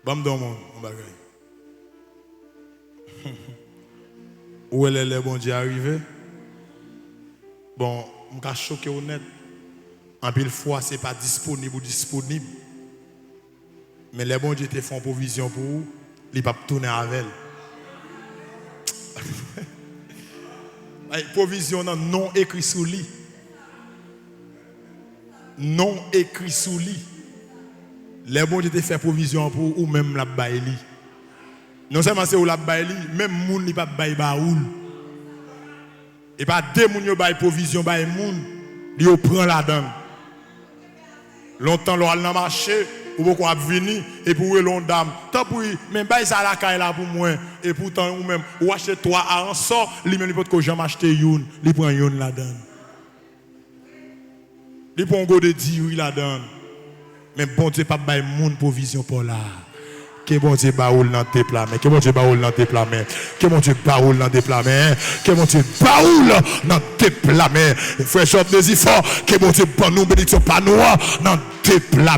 Bam dans mon bagage. Où est le bon Dieu arrivé? Bon, je suis choqué honnête. En pile fois, ce n'est pas disponible ou disponible. Mais les bon Dieu te font provision pour vous, ils ne peuvent pas tourner avec elle. Provision non écrit sous lui. Non écrit sous lui. Les bon Dieu te fait provision pour ou même la baili. Non seulement c'est ou la baili, même moun li pas bail baoul. Et pas deux moun yo bail provision bail moun, li yo prend la donne. Longtemps l'on a marché, ou beaucoup a venu et pour l'on dame. Tant pour même bail ça la caille là pour moi et pourtant ou même ou acheter toi à un sort, li même li peut que jamais acheter youn, li prend youn la donne. Li prend go de 10 la donne. Mais bon Dieu pas bail moun provision pour là. Que bon Dieu baoule dans tes plats, que bon Dieu baoule dans tes plats, que bon Dieu baoule dans tes plats, que bon Dieu baoule dans tes plats, frère Job nous fort, que bon Dieu bon nous bénédiction pas nous dans tes plats,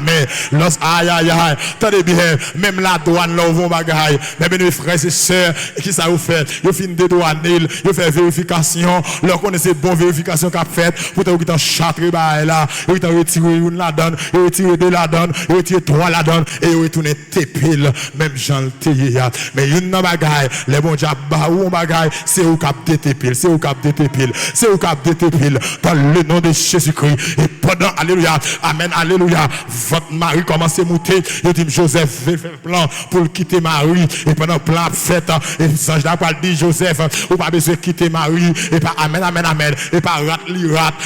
aïe aïe aïe, attendez bien, même la douane là où vont bagaille, mais mes frères et sœurs, qui ça vous fait, vous finissez de douaner, vous faites vérification, leur connaissez bon vérification qu'a fait, pour te vous châtre là, vous te retiré une la donne, vous retiré deux la donne, vous retiré trois la donne, et vous retournez tes piles, même Jean le teye, mais une bagaille, les bons diables ou bagaille, c'est au cap de tes piles, c'est au cap de tes piles, c'est au cap de tes piles, dans le nom de Jésus-Christ, et pendant, alléluia, amen, alléluia, votre mari commence à monter, il dit Joseph fait plan pour quitter Marie, et pendant plan fait, et Sange n'a pas dit Joseph, ou pas besoin de quitter Marie, et pas amen, amen, amen, et pas rat,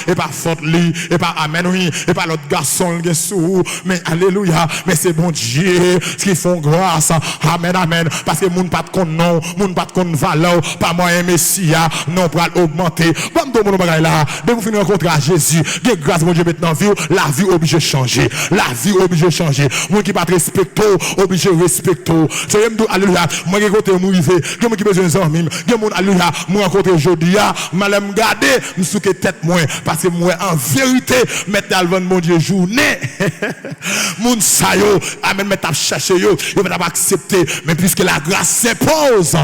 et pas faute li, et pas amen, oui, et pas l'autre garçon qui est sous, mais alléluia, mais c'est bon Dieu qui font grâce, amen, amen, parce que moun pas de non, moun pas de valeur, pas moi un messia, non pour augmenter, comme tout le monde là, de vous finir rencontrer à Jésus, que grâce mon Dieu maintenant vie, la vie obligée de changer, la vie obligée de changer, moun qui pas respecter, obligé de respecter, c'est me alléluia, moi qui côté mou rivé, que moi qui besoin d'amis, que moun alléluia, moi rencontrer aujourd'hui, malem garder, me souke tête moi, parce que moi en vérité, mettre devant mon Dieu journée, moun sa yo, amen, mettre chercher yo, yo mettre accepter, mais puisque la grâce s'impose,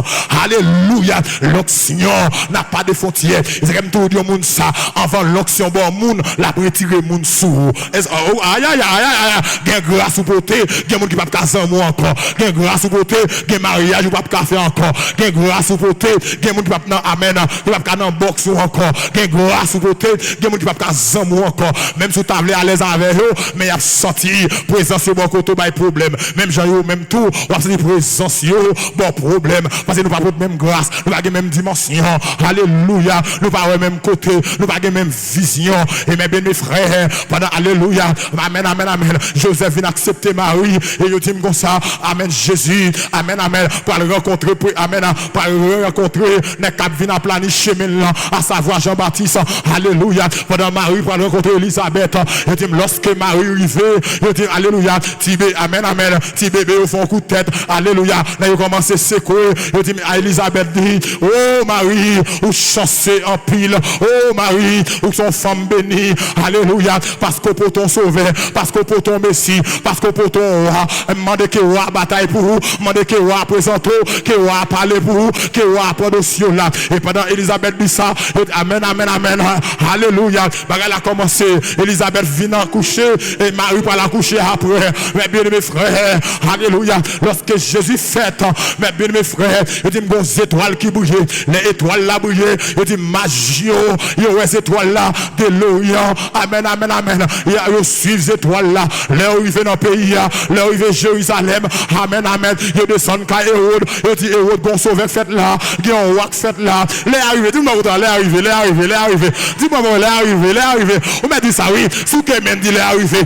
alléluia, l'onction n'a pas de frontières, c'est comme tout dire moun ça, avant l'onction bon moun, la retirer moun sous, aïe aïe aïe aïe, gen grâce ou côté, gen moun qui pas caser moi encore, gen grâce ou côté, gen mariage ou pas faire encore, gen grâce ou côté, gen moun qui pas nan amen, qui pas nan boxe ou encore, gen grâce ou côté, gen moun qui pas caser moi encore, même si tu as à l'aise avec eux, mais y a sorti présence bon côté pas problème, même Jean yo même tout, on a senti présence yo bon problème, parce que nous pas de même grâce, nous pas de même dimension, alléluia, nous pas de même côté, nous pas de même vision, et mes bien frères, pendant alléluia, amen, amen, amen, Joseph vient accepter Marie, et il dit comme ça, amen, Jésus, amen, amen, pour le rencontrer, amen, pour le rencontrer, n'est qu'à venir planifier chemin à savoir Jean-Baptiste, alléluia, pendant Marie, pour le rencontrer Elisabeth, il dit, lorsque Marie arrivait, il dit, alléluia, Tibé, amen, amen, Tibé, au fond coup de tête, alléluia, là il commence à secouer, il dit, à Elisabeth dit, oh Marie, ou chancée en pile, oh Marie, ou son femme bénie, alléluia, parce que pour ton sauveur, parce que pour ton Messie, parce que pour ton roi, demandez que roi bataille pour vous, demandez que roi présente, que roi parle pour vous, que roi prendre sur là, et pendant Elisabeth dit ça, amen, amen, amen, alléluia, bagarre a commencé, Elisabeth vient en coucher, et Marie va la coucher après, mes bien-aimés frères, alléluia, lorsque Jésus fête, mes bien-aimés frères, il dit, bon, étoiles qui bougeaient, les étoiles là bougeaient, il dit, magio, il y a ces étoiles là, de l'Orient, amen, amen, amen, il y a suivre ces étoiles là, là où il fait dans le pays, là où il fait Jérusalem, amen, amen, il descend qu'à Hérode, il dit, Hérode, bon sauveur fait là, il y a un roi fait là, les arrivés, dis-moi, les arrivés, dis-moi, les arrivés, on m'a dit ça, oui, sous que même dit les arrivés,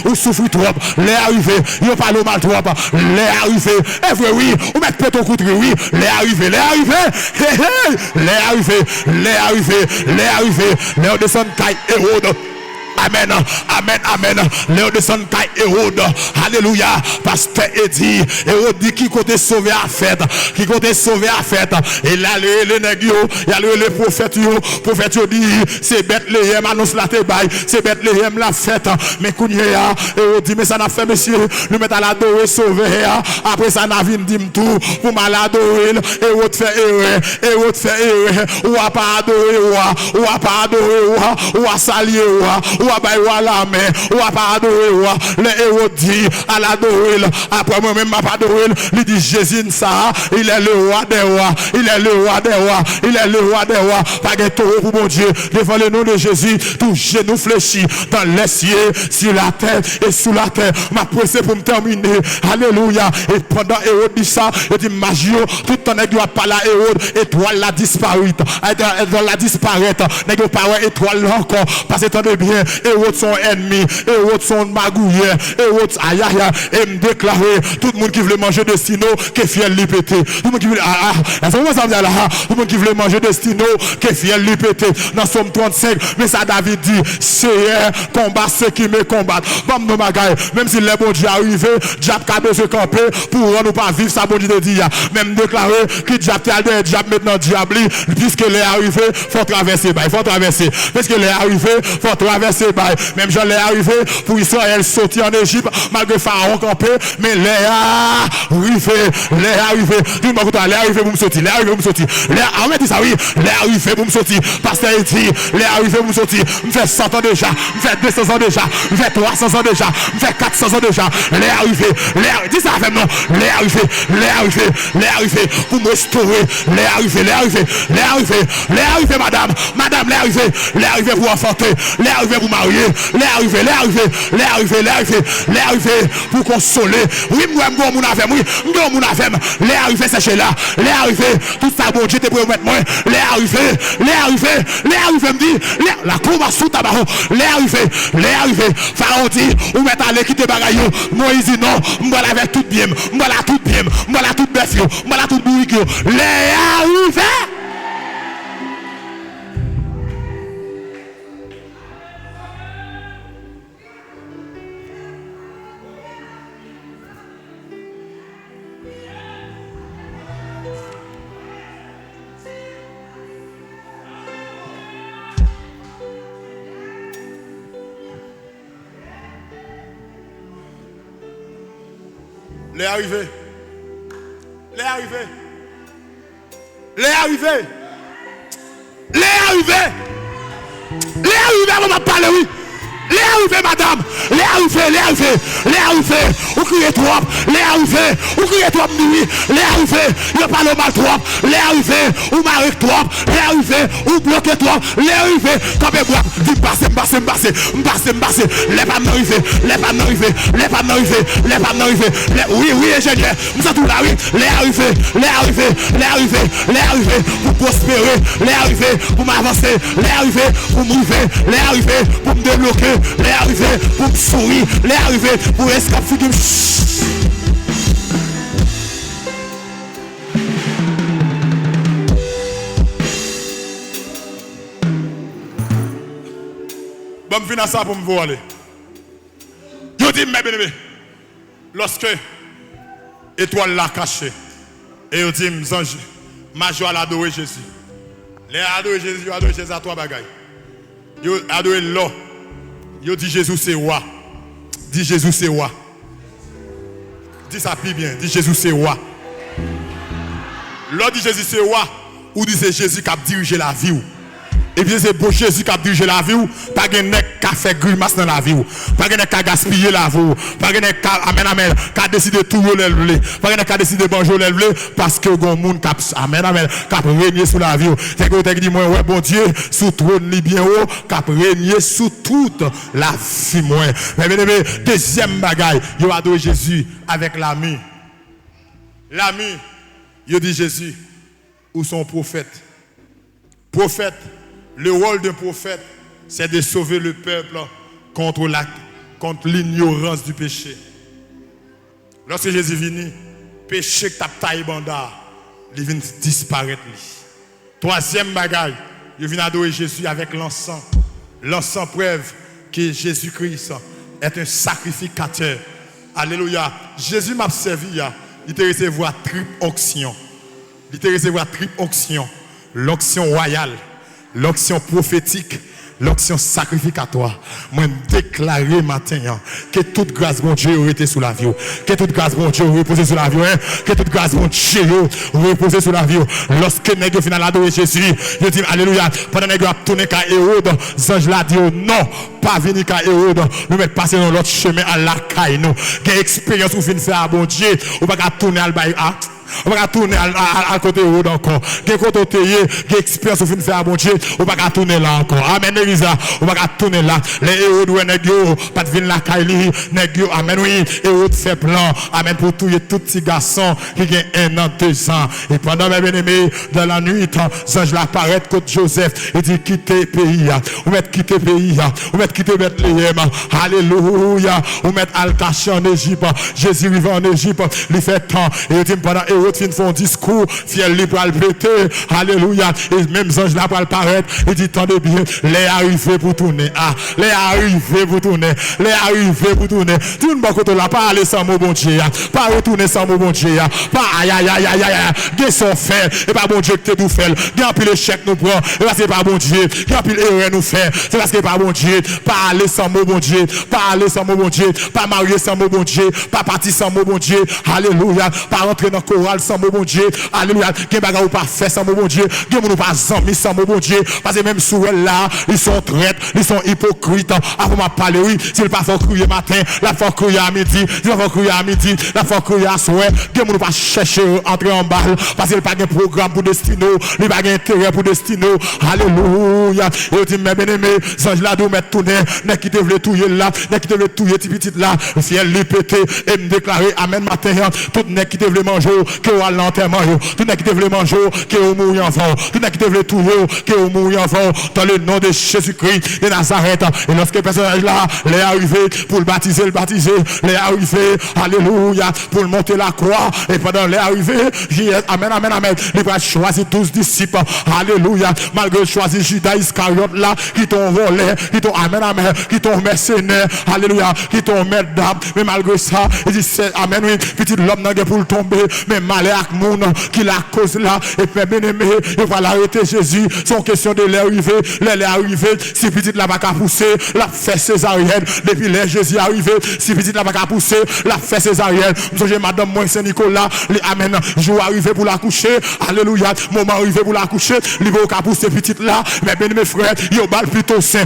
ou souffre trop, les arrivés, il n'y a pas le mal trop, les arrivés, et vrai, oui, on met peut ton coup de oui, les arrivés, les descendent qu'à Hérode. Amen, amen, amen. Léo descend taille Hérode. Alléluia. Pasteur Edi. Hérode dit qui côté sauvé à fête. Qui côté sauvé à fête. Et là, les négio, il y a les prophètes. Prophètes dit, c'est Bethléem, annonce la tebaille. C'est Bethléem la fête. Mais Kounia, Hérode dit, mais ça n'a fait, monsieur. Nous mettons à l'adorer sauvé. Après ça, n'a vu dit tout. Pour mal adorer. Hérode fait erreur. Hérode fait erreur. Ou a pas adorer, ou a pas adorer, ou a salier, ou a bailler la main, ou a pas adorer, les Hérode dit à l'adorer. Après moi-même, m'a pas adorer. Il dit Jésus, ça, il est le roi des rois, il est le roi des rois, il est le roi des rois. Pas de taureau pour mon Dieu. Devant le nom de Jésus, tout genou fléchi dans les cieux, sur la terre et sous la terre. M'a pressé pour me terminer. Alléluia. Et pendant Hérode dit ça, il dit Magio, tout ton nègre doit pas la Hérode, étoile la disparue. Étoile la disparaître. Nègre pas étoile là encore. Parce que attendez bien, et son ennemi, et son magouilleur, et aïe aïe, et me déclarer, tout le monde qui veut manger de Stino, qui est fiel lui péter. Tout le monde qui veut, tout le monde qui veut manger de Stino, qui est fiel lui péter. Dans Somme 35, mais ça David dit, Seigneur, combat ceux qui me combattent. Bam nos bagailles, même si les bons Dieu arrivé, diable a se camper pour rendre pas vivre ça bon Dieu dit. Même déclarer que diable est diable maintenant diable, puisque les arrivé, faut traverser, il faut traverser. Parce que les arrivé, faut traverser. Même Jean l'est arrivé pour Israël sortir en Égypte, malgré Pharaon campé, mais les arrivé, tout le monde les arrivé pour me sortir, les arrivé pour me sortir. On dit ça oui, les arrivé pour me sortir. Pasteur dit, les arrivé pour me sortir. Me fait 100 ans déjà, me fait 200 ans déjà, me fait 300 ans déjà, me fait 400 ans déjà. Les arrivé, dis ça avec non, les arrivé pour me restaurer, les arrivé, madame, les arrivé pour enfanter, les arrivé pour marier, les arrivé pour consoler. Oui, moi, mon affaire, les arrivé, c'est là, les arrivé, tout ça, bon Dieu, t'es pour mettre moi, les arrivé, me dit, la combat sous tabac, les arrivé, Pharaon dit, ou mettre à l'équipe de bagaille, Moïse dit non, m'bala avec tout bien, m'bala tout bœuf, m'bala tout bourrique, les arrivé. Les arrivés. On m'a parlé, oui. Les arrivés, madame. Les arrivés. Vous criez trop. Les arrivés. Vous criez trop nuit. Les arrivés. Vous parlez mal trop. Les arrivés. Vous marquez trop. Les arrivés. Vous bloquez trop. Les arrivés. Quand vous dites passer. Les femmes arrivées. Oui, ingénieur. Nous sommes tous là, oui. Les arrivés. Pour prospérer. Les arrivés. Pour m'avancer. Les arrivés. Pour m'ouvrir. Les arrivés. Pour me débloquer. Les arrivés pour me sourire, les arrivés pour escaper. Bon, je finis ça pour me voir aller. Je dis, mes bien-aimés, lorsque l'étoile l'a caché, et je dis, mes anges, ma joie à l'adorer Jésus. Les adorer Jésus à trois bagailles. Ils adorer l'eau. Yo dit Jésus c'est roi. Dis Jésus c'est roi. Dis ça plus bien. Dis Jésus c'est roi. L'autre dit Jésus c'est roi. Ou dit c'est Jésus qui a dirigé la vie. Et puis c'est beau Jésus qui a dirigé la vie. Pas de nèg qui a fait grimace dans la vie. Pas de nèg qui a gaspillé la vie. Pas de nèg qui a décidé de tout lever. Pas de nèg qui a décidé de manger lever parce que gon monde qui a régné sur la vie. C'est que tu dis moi ouais bon Dieu sous trône li bien haut qui a régné sous toute la vie moi. Mais bien aimé, deuxième bagaille, yo adore Jésus avec l'ami. L'ami, yo dit Jésus ou son prophète. Prophète, le rôle d'un prophète, c'est de sauver le peuple contre l'ignorance du péché. Lorsque Jésus vient, péché que tu as bandar, il vient disparaître. Troisième bagaille, il vient adorer Jésus avec l'encens. L'encens preuve que Jésus-Christ est un sacrificateur. Alléluia. Jésus m'a servi, il te recevoir triple onction. Il te recevoir triple onction. L'onction royale, l'onction prophétique, l'onction sacrificatoire. Moi, déclarer matin que toute grâce de Dieu aurait été sous la vie. Que toute grâce de Dieu aurait reposé sur la vie. Que toute grâce de Dieu aurait reposé sur la vie. Lorsque nous avons final adoré Jésus, je dis Alléluia. Pendant que nous avons tourné qu'à Hérode, Zange l'a dit non, pas venir qu'à Hérode. Nous mettons passer dans l'autre chemin à la caille. Nous avons expérience où nous faire à bon Dieu. Ou pas qu'à tourner à l'baï. On va tourner à côté Hérode encore. Quel côté théier, quelle expérience au fin de faire à bon Dieu, on va tourner là encore. Amen, l'église là, on va tourner là. Les Hérode, ouais, négio, pas de venir la Kaili, négio, amen, oui. Hérode fait plan, amen, pour tuer tout petit garçon qui a 1 an, 2 ans. Et pendant mes bien-aimés, dans la nuit, ange l'apparaît contre Joseph, il dit quittez le pays, vous mettez quitter le pays, vous mettez quitter Bethléem, alléluia, vous mettez Al-Kachi en Égypte, Jésus arrive en Égypte, il fait temps, et il dit pendant Hérode fin font un discours, fiel libre à le péter, alléluia, et même ange là pour le paraître, il dit tendez bien, les arrivés pour tourner, les arrivés pour tourner, les arrivés pour tourner, tout le monde côté là, pas aller sans mot bon Dieu, pas retourner sans mot bon Dieu, pas aïe aïe aïe aïe aïe, gain son fait, et pas bon Dieu que tu tout fait, gain pile échec nous prend, et parce que pas bon Dieu, gain pile erreur nous fait, c'est parce que pas bon Dieu, pas aller sans mot bon Dieu, pas aller sans mot bon Dieu, pas marier sans mot bon Dieu, pas partir sans mot bon Dieu, alléluia, pas rentrer dans chorale sans mot bon Dieu, alléluia, gain bagarre ou pas faire sans mot bon Dieu, gain nous pas amis sans mot bon Dieu, parce que même sous elle là, ils sont traîtres, ils sont hypocrites, avant m'a parler oui, s'il pas faut crier matin, la faut crier à midi, s'il faut crier à midi, la faut crier à soir, gain nous pas chercher entrer en balle, parce qu'il pas de programme pour destino, il pas d'intérêt pour destino, alléluia, et il dit mes bien-aimés, ange là doit mettre tourner, n'est qui devait touiller là, n'est qui devait touiller petit là, fiel lui péter et me déclarer amen matin, tout n'est qui devait manger, que au l'enterrement, tout n'est qui devait manger, que au mourir enfant, tout n'est qui devait touiller, que au mourir enfant, dans le nom de Jésus-Christ de Nazareth, et lorsque le personnage là, les arrivé pour le baptiser, les arrivé, alléluia, pour le monter la croix, et pendant les arrivés, amen, amen, amen, il va choisir 12 disciples, alléluia, malgré choisir Judas Iscariote là, qui t'ont volé, qui t'ont, amen, amen, qui t'ont mercenaire, alléluia, qui t'ont maître d'âme, mais malgré ça, il dit, amen, oui, petit l'homme n'a pour le tomber, mais malheur à moun, qui la cause là, et puis bien aimé, il va l'arrêter Jésus, son question de l'arrivée, l'arrivée, si petit là va qu'à pousser, la fait césarienne, depuis les Jésus arrivé, si petit là va qu'à pousser, la fait césarienne, j'ai madame moi Saint-Nicolas, amen, jour arrivé pour la coucher, alléluia, moment arrivé pour la coucher, il va qu'à pousser petit là, mais bien mes frères, yo bal plutôt sain,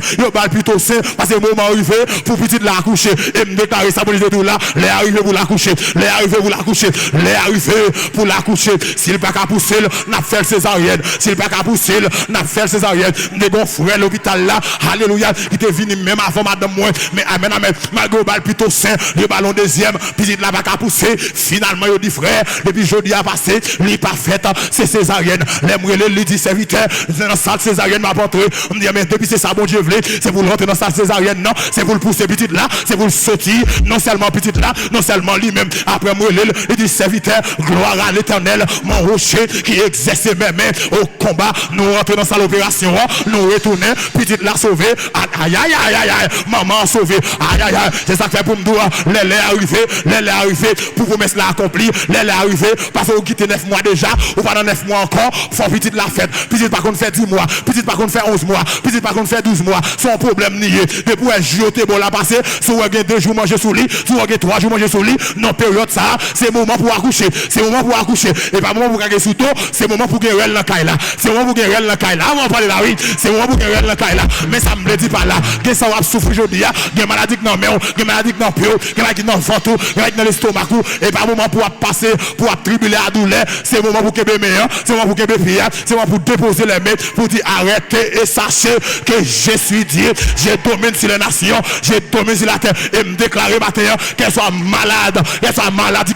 parce que moment arrivé pour petit là coucher, et me déclarer ça pour les tout là, les arrivé pour la coucher, les arrivé pour la coucher, les arrivé pour la coucher, s'il pas qu'à pousser, n'a fait césarienne, s'il pas qu'à pousser, n'a fait césarienne, des bons frères l'hôpital là, alléluia, qui était venu même avant madame moi, mais amen, amen, malgré bal plutôt sain, le ballon deuxième, petit là pas qu'à pousser, finalement il dit frère, depuis jeudi a passé, il pas fait, c'est césarienne, les brûlés, il dit serviteur, dans la salle césarienne m'a entré, on me dit mais depuis c'est ça bon Dieu voulait, c'est pour rentrer dans la salle césarienne, non, c'est pour le pousser petit là, c'est pour le sortir, non seulement petit là, non seulement lui-même, après moi il dit serviteur, gloire à l'éternel, mon rocher qui exerce mes mains au combat, nous rentrons dans sa l'opération, nous retournons, petit là sauvé, aïe aïe aïe aïe aïe, maman sauvé, aïe aïe aïe, c'est ça que fait pour me dire, les arrivés, pour vous mettre là accompli, les arrivés, parce que vous quittez 9 mois déjà, ou pendant 9 mois encore, faut petit la fête, petit par contre fait 10 mois, petit par contre fait 11 mois, petit par contre fait 12 mois, son problème nié, mais pour un jour bon la passer, si vous avez 2 jours manger sous lit, si vous avez 3 jours manger sous lit, non période ça, c'est moment pour accoucher, c'est moment pour accoucher, et pas moment pour gagner sous tôt, c'est moment pour gagner la caille là, c'est moment pour gagner la caille là, avant de parler là, oui, c'est moment pour gagner la caille là, mais ça me le dit pas là, que ça va souffrir aujourd'hui, il y a maladie dans mais il y a maladie dans pio, il y a maladie dans le ventre, il y a maladie dans l'estomac, et pas moment pour passer, pour tribuler à douleur, c'est moment pour que bébé, c'est moment pour que bébé, c'est moment pour déposer les mains, pour dire arrêtez et sachez que je suis Dieu, j'ai domine sur les nations, j'ai domine sur la terre, et me déclarer matin, qu'elle soit malade,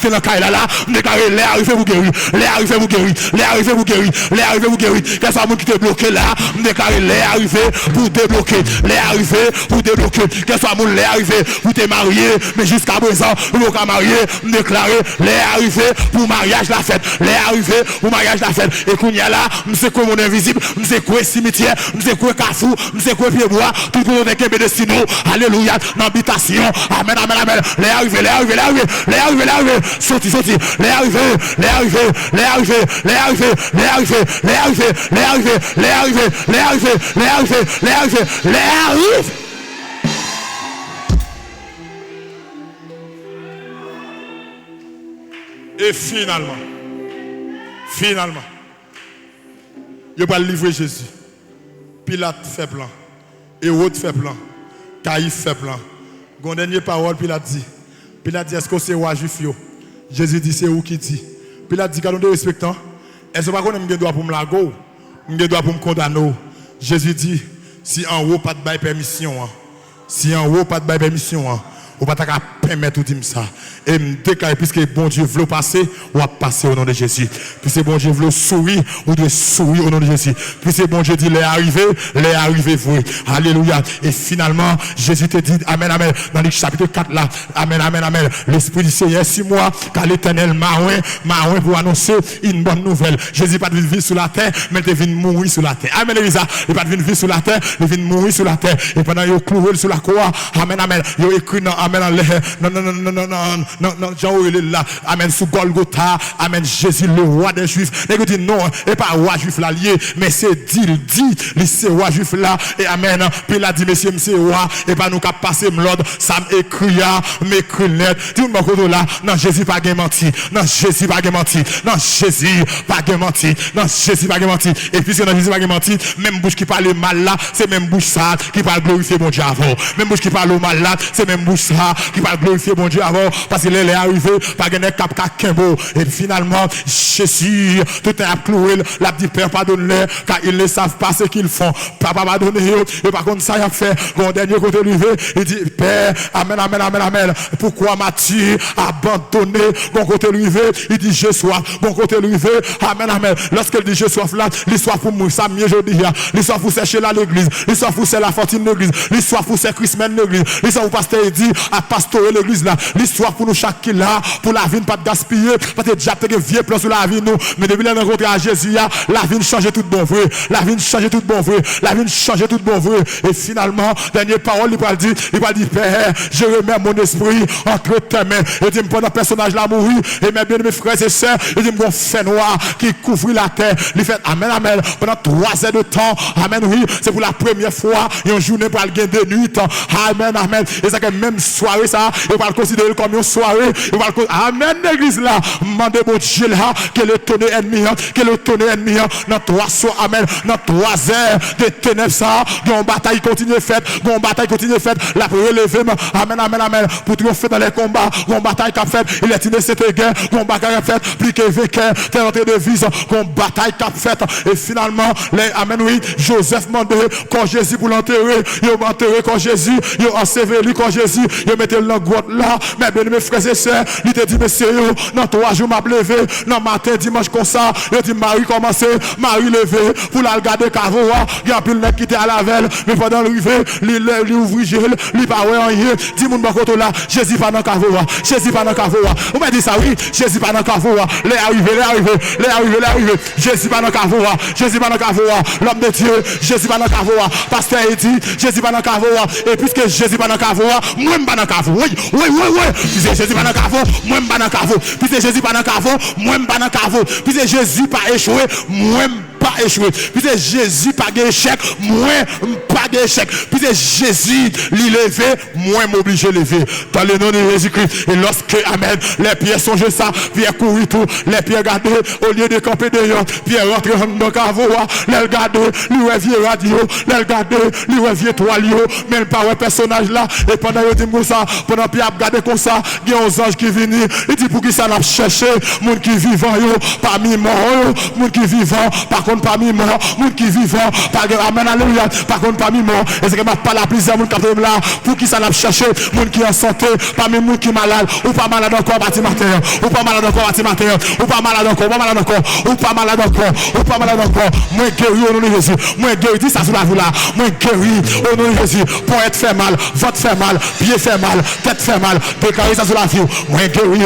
que dans le cas là, me déclarer les arrivés vous guérir, les arrivés vous guérir, les arrivés vous guérir, les arrivés vous guérir, qu'elle soit monde qui te bloqué là, me déclarer les arrivés pour débloquer, les arrivés pour débloquer, qu'elle soit monde les arrivés pour te marier, mais jusqu'à présent, vous pas marié, me déclarer les arrivés pour mariage la fête, les arrivés pour mariage la fête, et qu'on y a là, je sais quoi mon invisible, je sais quoi cimetière, je sais quoi cafou, je sais quoi pied bois, tout le monde est qu'un destino, alléluia, dans l'habitation, amen, amen, amen, les arrivés, sorti, les arrivés, et finalement, il va livrer Jésus. Pilate fait plan. Hérode fait plan. Caïphe fait plan. Gon dernière parole, Pilate dit, est-ce que c'est roi juif? Jésus dit, c'est où qui dit? Pilate dit, quand nous respectons, est-ce pas qu'on a droit pour me lago? On a droit pour me condamner. Jésus dit, si en haut pas de bail permission, si en haut pas de bail permission, on va pas permettre tout ça. Et me déclarer, puisque bon Dieu veut passer, on va passer au nom de Jésus. Puisque bon Dieu veut sourire, on doit sourire au nom de Jésus. Puisque bon Dieu dit, les arrivés, vous. Alléluia. Et finalement, Jésus te dit, amen, amen, dans le chapitre 4 là, amen, amen, amen. L'Esprit du Seigneur, 6 mois, car l'Éternel marin pour annoncer une bonne nouvelle. Jésus n'est pas de vivre sur la terre, mais il vient mourir sur la terre. Amen, Elisa. Il n'est pas de vivre sur la terre, il vient mourir sur la terre. Et pendant qu'il a cloué sur la croix, amen, amen, il a écrit non, amen, non, Jean est là, amen, sous Golgotha, amen, Jésus, le roi des Juifs. Et il dit non, et pas roi juif là lié, mais c'est dit, c'est roi juif là, et amen. Puis il a dit, monsieur, roi, et pas nous qu'à passer l'ordre, ça m'écrit, m'écrit net. Tout le monde là, non, Jésus pas menti, non, Jésus pas menti, non, Jésus pas menti, non, Jésus pas menti. Et puisque non, Jésus pas menti, même bouche qui parle mal là, c'est même bouche ça qui parle glorifier mon Dieu avant. Même bouche qui parle mal là, c'est même bouche ça qui parle glorifier mon Dieu avant, parce qu'il est arrivé, pas gagner cap Kimbo. Et finalement, Jésus, tout est cloué, l'a dit Père, pardonne-les, car ils ne savent pas ce qu'ils font. Papa m'a donné, et par contre, ça y a fait, mon dernier côté levé, il dit, Père, amen, amen, amen, amen. Pourquoi m'as-tu abandonné, mon côté levé? Il dit, je sois, mon côté levé, amen, amen. Lorsqu'il dit, je sois là, l'histoire pour moi, ça mieux je dis, l'histoire pour sécher là l'église, l'histoire pour c'est la fortune de l'église, l'histoire pour c'est Christmas de l'église, l'histoire pour pasteur dit, à pastorer l'église là, l'histoire pour nous chaque qui là, pour la vie ne pas de gaspiller, parce que déjà peut-être vieux plan sur la vie nous, mais depuis la rencontre à Jésus, la vie change tout bon vrai, la vie change tout bon vrai, la vie change tout bon vrai, et finalement, dernière parole, il va dire, Père, je remets mon esprit entre tes mains, et dit, pendant personnage là mourir, et mes bien-aimés frères et sœurs, il dit, mon fait noir qui couvre la terre, il fait, amen, amen, pendant 3 heures de temps, amen, oui, c'est pour la première fois, il y a une journée pour le gain de nuit, amen, amen, et c'est que même soirée ça, il va le considérer comme une soirée, il va le amen, l'église là, mandez mon Dieu là, que le tonnerre ennemi, dans 3 soirs, amen, dans 3 heures de ténèbres ça, une bataille continue faite, la relever, amen, amen, amen, pour triompher dans les combats, une bataille qu'a fait, il est inné cette guerre, une bataille qu'a fait, plus que vainqueur, c'est l'entrée de vise, une bataille qu'a fait, et finalement, les, amen, oui, Joseph mandé, quand Jésus pour l'enterrer, il m'a enterré quand Jésus, il a enseveli quand Jésus, il mettait le grotte là, mais bien mes frères et sœurs, il te dit, monsieur, dans 3 jours, m'a levé, dans matin, dimanche comme ça, il dit, Marie commencé, Marie levé, pour la regarder Cavoa, il y a plus le mec qui était à la veille, mais pendant l'arrivée, il ouvre gel, il pas rien, dit mon bakoto là, Jésus pas dans Cavoa, Jésus pas dans Cavoa. On m'a dit ça, oui, Jésus pas dans Cavoa, les arrivé, Jésus pas dans Cavoa, Jésus pas dans Cavoa, l'homme de Dieu, Jésus pas dans Cavoa, pasteur il dit, Jésus pas dans Cavoa, et puisque Jésus pas dans Cavoa, moi pas dans Cavoa, oui, puisque Jésus pas dans Cavoa, moi pas dans Cavoa, puisque Jésus pas dans Cavoa, moi pas dans Cavoa, puisque Jésus pas échoué, moi pas échoué, puisque Jésus pas d'échec, moi pas d'échec, puisque Jésus l'y levé, moi m'oblige à lever, dans le nom de Jésus-Christ, et lorsque, amen, les pierres sont ça, Pierre courir tout, les pierres gardées, au lieu de camper dehors, Pierre rentre dans Cavoa, les garder, lui vieux radio, les garder, lui vieux toile, mais pas un personnage là, et pendant il dit comme ça, pendant Pierre a regardé comme ça, il y a un ange qui vient, il dit pour qui ça l'a cherché, monde qui vivant, parmi mort, monde qui vivant, par contre parmi mort, monde qui vivant, amen, alléluia, par contre parmi mort, et c'est que m'a pas la plusieurs monde qui là, pour qui ça l'a cherché, monde qui en santé, parmi monde qui malade, ou pas malade encore, bâti matin, ou pas malade encore, bâti matin, ou pas malade encore, ou pas malade encore, ou pas malade encore, ou pas malade encore, moi guéri au nom de Jésus, moi guéri, dis ça sur la vous là, moi guéri au nom de Jésus, pour être fait mal, vote fait mal, pied fait mal, tête fait mal, déclarer ça sur la vie, moi guéri,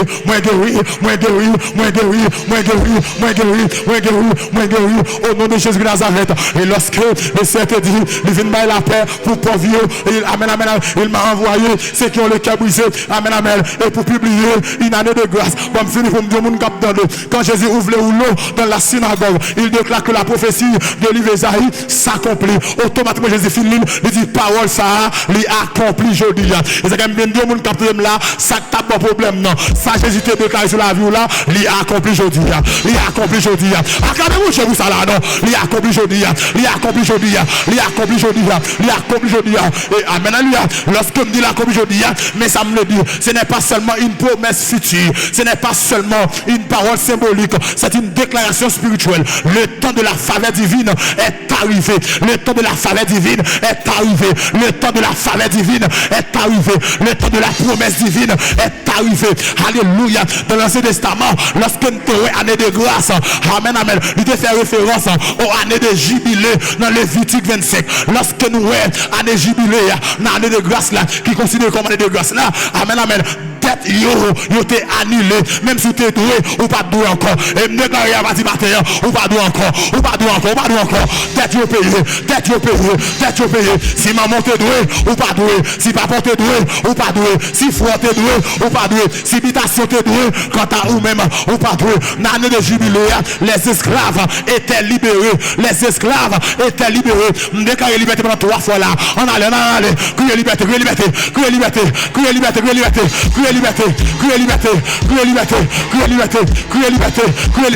au nom de Jésus de Nazareth. Et lorsque le Seigneur te dit, il vient de la paix pour pauvre, il m'a envoyé ceux qui ont le cœur brisé, amen, et pour publier une année de grâce. Bon, fini pour me dire mon cap dans l'eau. Quand Jésus ouvre le rouleau dans la synagogue, il déclare que la prophétie de l'Ive Esaïe s'accomplit. Automatiquement, Jésus finit, il dit, parole ça, il accomplit aujourd'hui. Et c'est quand même bien dire mon cap là, ça tape pas problème, non. Ça, Jésus te déclare sur la vie là, il accomplit aujourd'hui. Il accomplit aujourd'hui. Acclamez-vous chez vous ça là. pardon. Il accompli aujourd'hui. Il accompli aujourd'hui. Il accompli aujourd'hui. Il accompli aujourd'hui. Et amen, alléluia. Lorsque me dit l'accompli aujourd'hui, mais ça me le dit, ce n'est pas seulement une promesse future, ce n'est pas seulement une parole symbolique, c'est une déclaration spirituelle. Le temps de la faveur divine est arrivé. Le temps de la faveur divine est arrivé. Le temps de la faveur divine est arrivé. Le temps de la promesse divine est arrivé. Alléluia. Dans l'Ancien Testament, lorsque nous avons année de grâce, amen, amen, il te fait référence aux années de jubilé dans Lévitique 25. Lorsque nous avons année de jubilé, dans l'année de grâce là, qui considère comme année de grâce là, amen, amen, tête yo t'es annulé, même si tu es doué ou pas doué encore. Et me déclarer à partir matin, ou pas doué encore, ou pas doué encore, ou pas doué encore. Tête yo payé, tête yo payé, tête yo payé. Si maman t'es doué ou pas doué, si papa t'es doué ou pas doué, si frère t'es doué ou pas doué, si habitation t'es doué, quant à ou même ou pas doué. Dans l'année de jubilé, les esclaves étaient libérés, les esclaves étaient libérés. Me déclarer liberté pendant 3 fois là. On allait, crier liberté, crier liberté, crier liberté, crier liberté, crier liberté, crier liberté, crier liberté, crier liberté, crier liberté, crier liberté, crier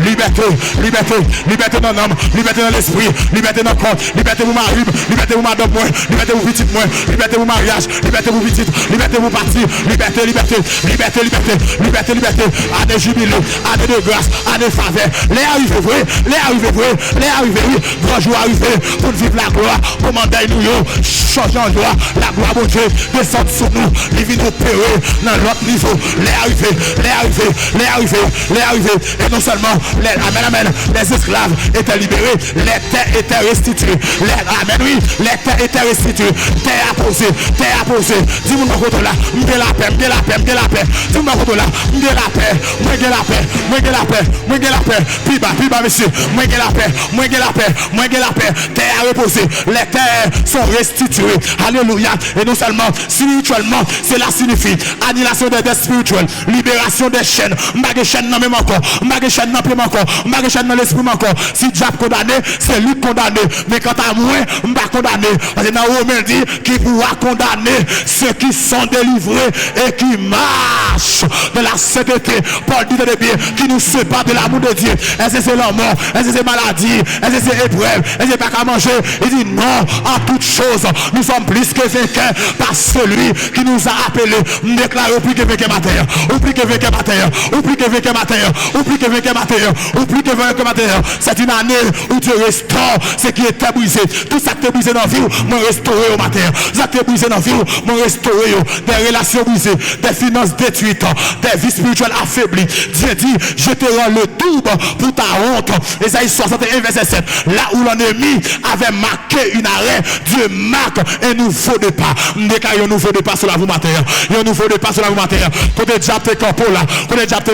liberté, liberté, liberté dans l'âme, liberté dans l'esprit, liberté dans le corps, liberté pour mari, liberté pour madame moi, liberté pour petite moi, liberté pour mariage, liberté pour petite, liberté pour partir, liberté, liberté, liberté, liberté, liberté, liberté, année jubilé, année de grâce, année de faveur, les arrivés vrai, les arrivés vrai, les arrivés oui, grand jour arrivé, pour vivre la gloire, pour mandat nous changer en joie, la gloire de Dieu descend sur nous, les vies nous opérer dans l'autre niveau, les arrivés, les arrivés, les arrivés, les arrivés, et non seulement les amen, amen, les esclaves étaient libérés, les terres étaient restituées, les amen, oui, les terres étaient restituées, terre apposée, dis-moi mon côté là, m'gé la paix, m'gé la paix, m'gé la paix, dis-moi mon côté là, m'gé la paix, m'gé la paix, m'gé la paix, m'gé la paix, puis bas, monsieur, m'gé la paix, m'gé la paix, m'gé la paix, terre reposée, les terres sont restituées, alléluia, et non seulement spirituellement, cela signifie annulation des dettes spirituelles, libération des chaînes, m'bagé chaîne non même encore, m'bagé chaîne non plus encore, m'bagé chaîne dans l'esprit encore, si diable condamné, c'est lui condamné, mais quant à moi, m'bas condamné, parce que dans Romains dit, qui pourra condamner ceux qui sont délivrés et qui marchent de la sainteté, Paul dit de bien, qui nous sépare de l'amour de Dieu, est-ce que c'est la mort, est-ce que c'est maladie, est-ce que c'est épreuve, est-ce que c'est pas qu'à manger, il dit non, en toutes choses, nous sommes plus que vainqueurs par celui qui nous a appelés, nous déclarons plus que vainqueurs matin, ou plus que vainqueurs matin, ou plus que vainqueurs matin, ou plus que vainqueurs matin, ou plus que vainqueurs matin, c'est une année où tu restaures ce qui était brisé, tout ça qui est brisé dans la vie, moi restaurer au matin, ça qui est brisé dans la vie, moi restaurer des relations brisées, des finances détruites, des vies spirituelles affaiblies. Dieu dit, je te rends le double pour ta honte. Ésaïe 61 verset 7, là où l'ennemi avait marqué une arrêt, Dieu marque un nouveau départ. Nous déclarons un nouveau départ sur la vie matérielle. Il y a un nouveau départ sur la vie matérielle. Quand tu diable tes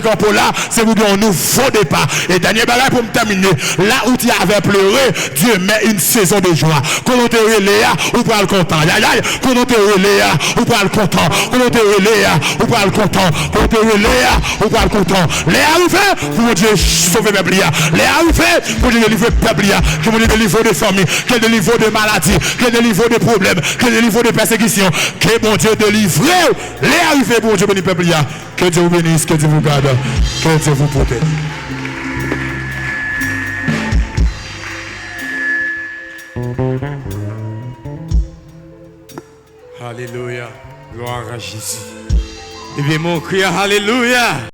campos là, c'est vous dire un nouveau départ. Et dernier bagage pour me terminer, là où tu avais pleuré, Dieu met une saison de joie. Quand on te relève, ou pour le content. Quand on te relève, ou pour le content. Quand on te relève, ou pour le content. Quand on te relève, ou pour le content. Les arrivés, pour Dieu sauver mes blias. Les arrivés, pour Dieu délivrer mes blias. Que Dieu délivre de famille, que délivre de maladie, que délivre de problèmes, que délivre de persécution. Que bon Dieu délivre. Les arrivés, pour Dieu bénisse mes blias. Que Dieu vous bénisse, que Dieu vous garde, que Dieu vous protège. Alléluia. Gloire à Jésus. Et bien mon cri, alléluia.